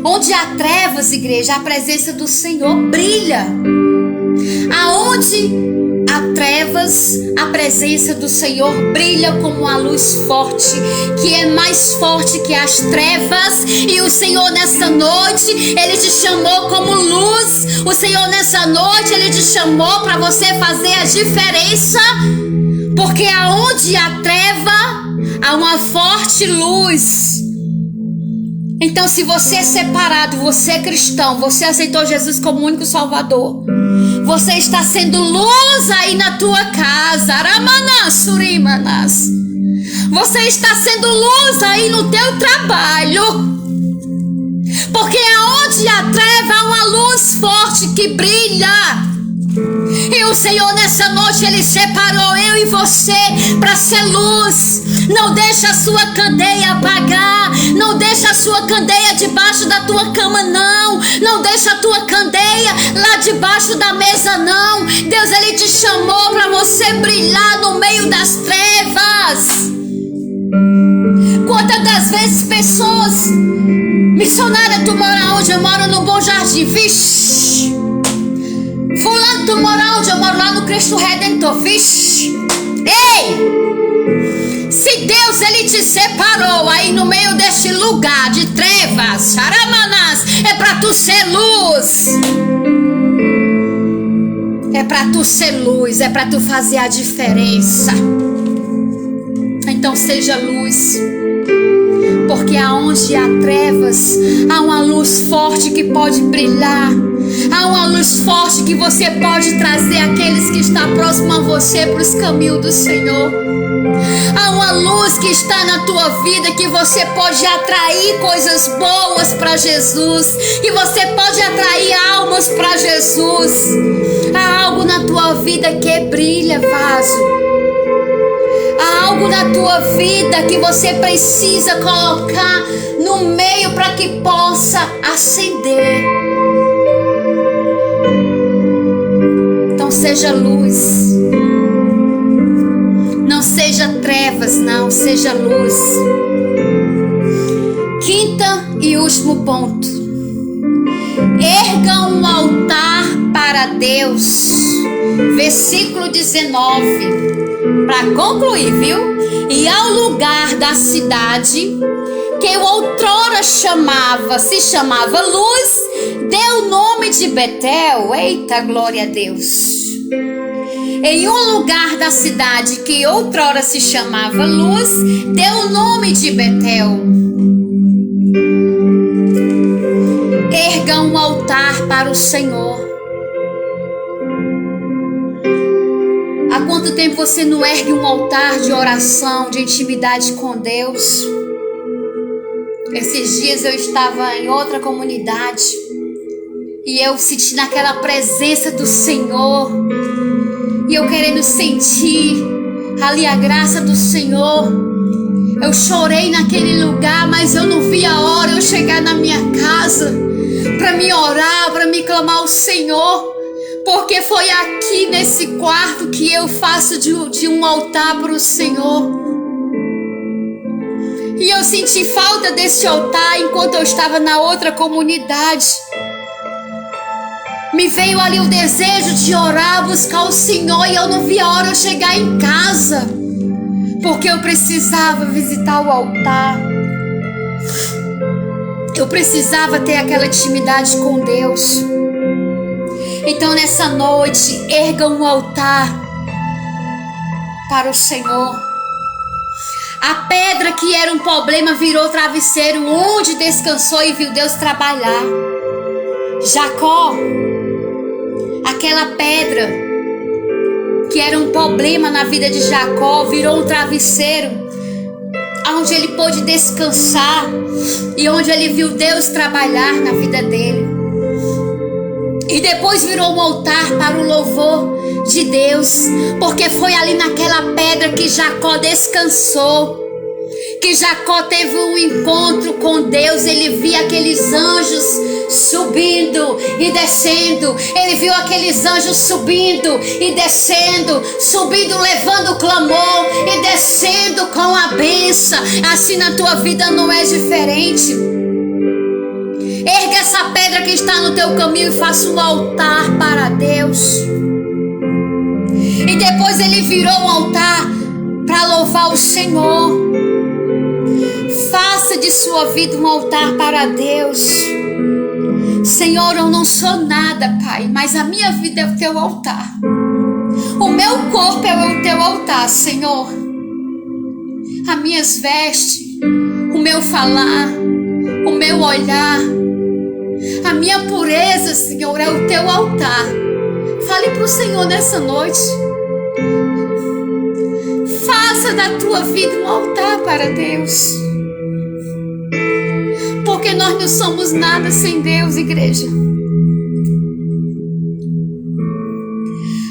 onde há trevas, igreja, a presença do Senhor brilha. Aonde a trevas, a presença do Senhor brilha como uma luz forte, que é mais forte que as trevas. E o Senhor nessa noite, Ele te chamou como luz. O Senhor nessa noite, Ele te chamou para você fazer a diferença, porque aonde há treva, há uma forte luz. Então, se você é separado, você é cristão, você aceitou Jesus como único Salvador, você está sendo luz aí na tua casa. Você está sendo luz aí no teu trabalho, porque aonde há treva, há uma luz forte que brilha. E o Senhor nessa noite, Ele separou eu e você para ser luz. Não deixa a sua candeia apagar. Não deixa a sua candeia debaixo da tua cama, não. Não deixa a tua candeia lá debaixo da mesa, não. Deus, Ele te chamou para você brilhar no meio das trevas. Quantas das vezes pessoas, missionária, tu mora onde? Eu moro no Bom Jardim. Vixe. Fulano, tu mora onde? Eu moro lá no Cristo Redentor. Vixe. Ei! Se Deus, Ele te separou aí no meio deste lugar de trevas, charamanás, é pra tu ser luz. É pra tu ser luz, é pra tu fazer a diferença. Então seja luz, porque aonde há trevas, há uma luz forte que pode brilhar. Há uma luz forte que você pode trazer aqueles que estão próximos a você para os caminhos do Senhor. Há uma luz que está na tua vida que você pode atrair coisas boas para Jesus, que você pode atrair almas para Jesus. Há algo na tua vida que brilha, vaso. Há algo na tua vida que você precisa colocar no meio para que possa acender. Então seja luz. Não seja trevas, não, seja luz. Quinta e último ponto. Erga um altar para Deus. Versículo 19. Para concluir, viu? E ao lugar da cidade que outrora se chamava Luz, deu o nome de Betel. Eita, glória a Deus. Em um lugar da cidade que outrora se chamava Luz, deu o nome de Betel. Erga um altar para o Senhor. Há quanto tempo você não ergue um altar de oração, de intimidade com Deus? Esses dias eu estava em outra comunidade e eu senti naquela presença do Senhor. E eu querendo sentir ali a graça do Senhor. Eu chorei naquele lugar, mas eu não vi a hora eu chegar na minha casa para me orar, para me clamar ao Senhor. Porque foi aqui nesse quarto que eu faço de um altar para o Senhor. E eu senti falta desse altar enquanto eu estava na outra comunidade. Me veio ali o desejo de orar, buscar o Senhor, e eu não vi a hora eu chegar em casa, porque eu precisava visitar o altar. Eu precisava ter aquela intimidade com Deus. Então nessa noite, erga um altar para o Senhor. A pedra que era um problema virou travesseiro, onde descansou e viu Deus trabalhar. Jacó, aquela pedra que era um problema na vida de Jacó, virou um travesseiro, onde ele pôde descansar e onde ele viu Deus trabalhar na vida dele. E depois virou um altar para o louvor de Deus, porque foi ali naquela pedra que Jacó descansou, que Jacó teve um encontro com Deus. Ele via aqueles anjos subindo e descendo. Ele viu aqueles anjos subindo e descendo, subindo levando o clamor e descendo com a bênção. Assim na tua vida não é diferente. Erga essa pedra que está no teu caminho e faça um altar para Deus. E depois ele virou um altar para louvar o Senhor. Faça de sua vida um altar para Deus. Senhor, eu não sou nada, Pai, mas a minha vida é o teu altar. O meu corpo é o teu altar, Senhor. As minhas vestes, o meu falar, o meu olhar, a minha pureza, Senhor, é o teu altar. Fale para o Senhor nessa noite. Faça da tua vida um altar para Deus. Porque nós não somos nada sem Deus, igreja.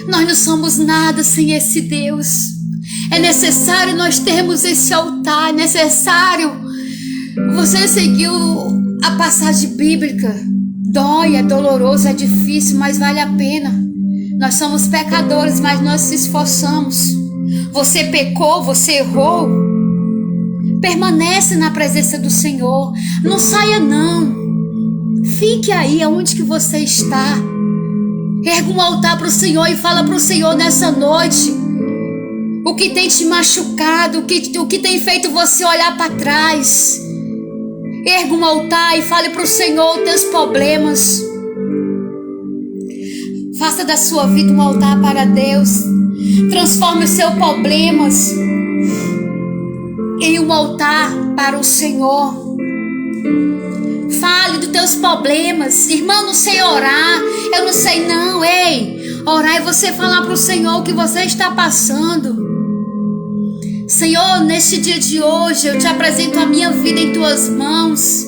Nós não somos nada sem esse Deus. É necessário nós termos esse altar. É necessário. Você seguiu a passagem bíblica. Dói, é doloroso, é difícil, mas vale a pena. Nós somos pecadores, mas nós se esforçamos. Você pecou, você errou. Permanece na presença do Senhor. Não saia não. Fique aí aonde que você está. Erga um altar para o Senhor e fala para o Senhor nessa noite o que tem te machucado, o que tem feito você olhar para trás. Erga um altar e fale para o Senhor os teus problemas. Faça da sua vida um altar para Deus. Transforme os seus problemas em um altar para o Senhor. Fale dos teus problemas. Irmão, não sei orar. Eu não sei não. Ei, orar é você falar para o Senhor o que você está passando. Senhor, neste dia de hoje eu te apresento a minha vida em tuas mãos.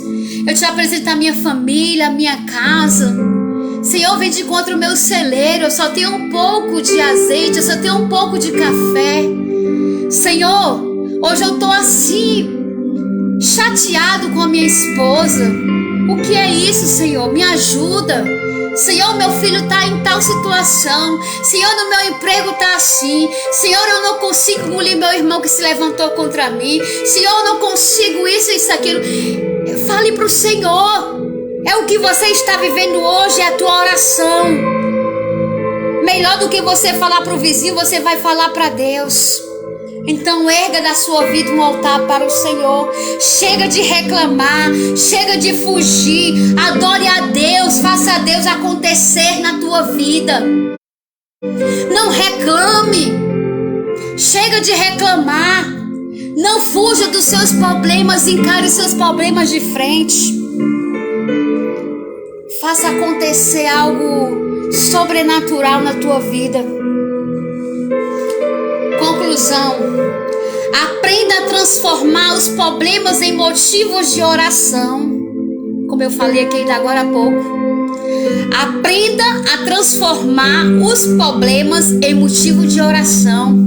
Eu te apresento a minha família, a minha casa. Senhor, vem de encontro ao meu celeiro. Eu só tenho um pouco de azeite, eu só tenho um pouco de café. Senhor, hoje eu estou assim, chateado com a minha esposa. O que é isso, Senhor? Me ajuda. Senhor, meu filho está em tal situação. Senhor, no meu emprego está assim. Senhor, eu não consigo engolir meu irmão que se levantou contra mim. Senhor, eu não consigo isso, aquilo. Fale para o Senhor. É o que você está vivendo hoje, é a tua oração. Melhor do que você falar para o vizinho, você vai falar para Deus. Então erga da sua vida um altar para o Senhor. Chega de reclamar, chega de fugir. Adore a Deus, faça a Deus acontecer na tua vida. Não reclame. Chega de reclamar. Não fuja dos seus problemas, encare os seus problemas de frente. Faça acontecer algo sobrenatural na tua vida. Conclusão: aprenda a transformar os problemas em motivos de oração. Como eu falei aqui ainda agora há pouco. Aprenda a transformar os problemas em motivo de oração.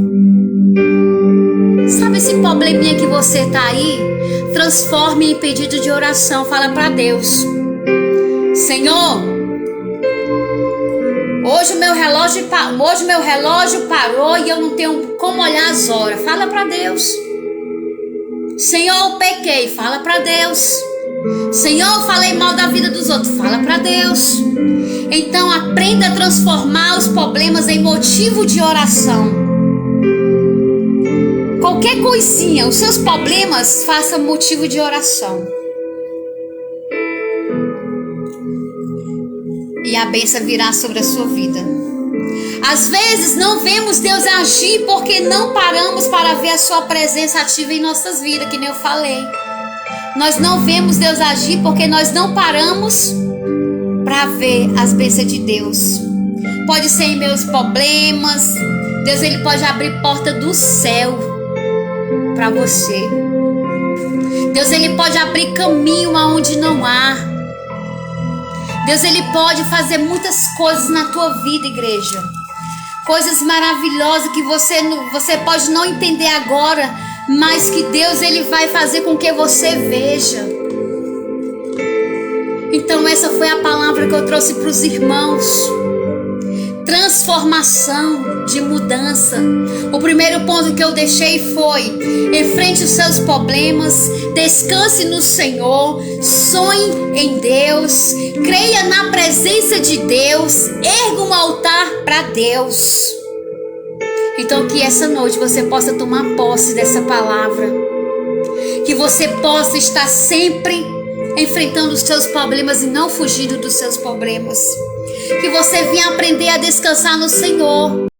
Sabe esse probleminha que você está aí? Transforme em pedido de oração. Fala para Deus: Senhor, hoje meu relógio parou e eu não tenho como olhar as horas. Fala para Deus. Senhor, eu pequei. Fala para Deus. Senhor, eu falei mal da vida dos outros. Fala para Deus. Então aprenda a transformar os problemas em motivo de oração. Qualquer coisinha, os seus problemas, faça motivo de oração. E a bênção virá sobre a sua vida. Às vezes não vemos Deus agir porque não paramos para ver a sua presença ativa em nossas vidas, que nem eu falei. Nós não vemos Deus agir porque nós não paramos para ver as bênçãos de Deus. Pode ser em meus problemas. Deus, ele pode abrir porta do céu para você. Deus, ele pode abrir caminho aonde não há. Deus, ele pode fazer muitas coisas na tua vida, igreja. Coisas maravilhosas que você pode não entender agora, mas que Deus, ele vai fazer com que você veja. Então essa foi a palavra que eu trouxe para os irmãos. Transformação de mudança. O primeiro ponto que eu deixei foi: enfrente os seus problemas, descanse no Senhor, sonhe em Deus, creia na presença de Deus, erga um altar para Deus. Então que essa noite você possa tomar posse dessa palavra. Que você possa estar sempre enfrentando os seus problemas e não fugindo dos seus problemas. Que você venha aprender a descansar no Senhor.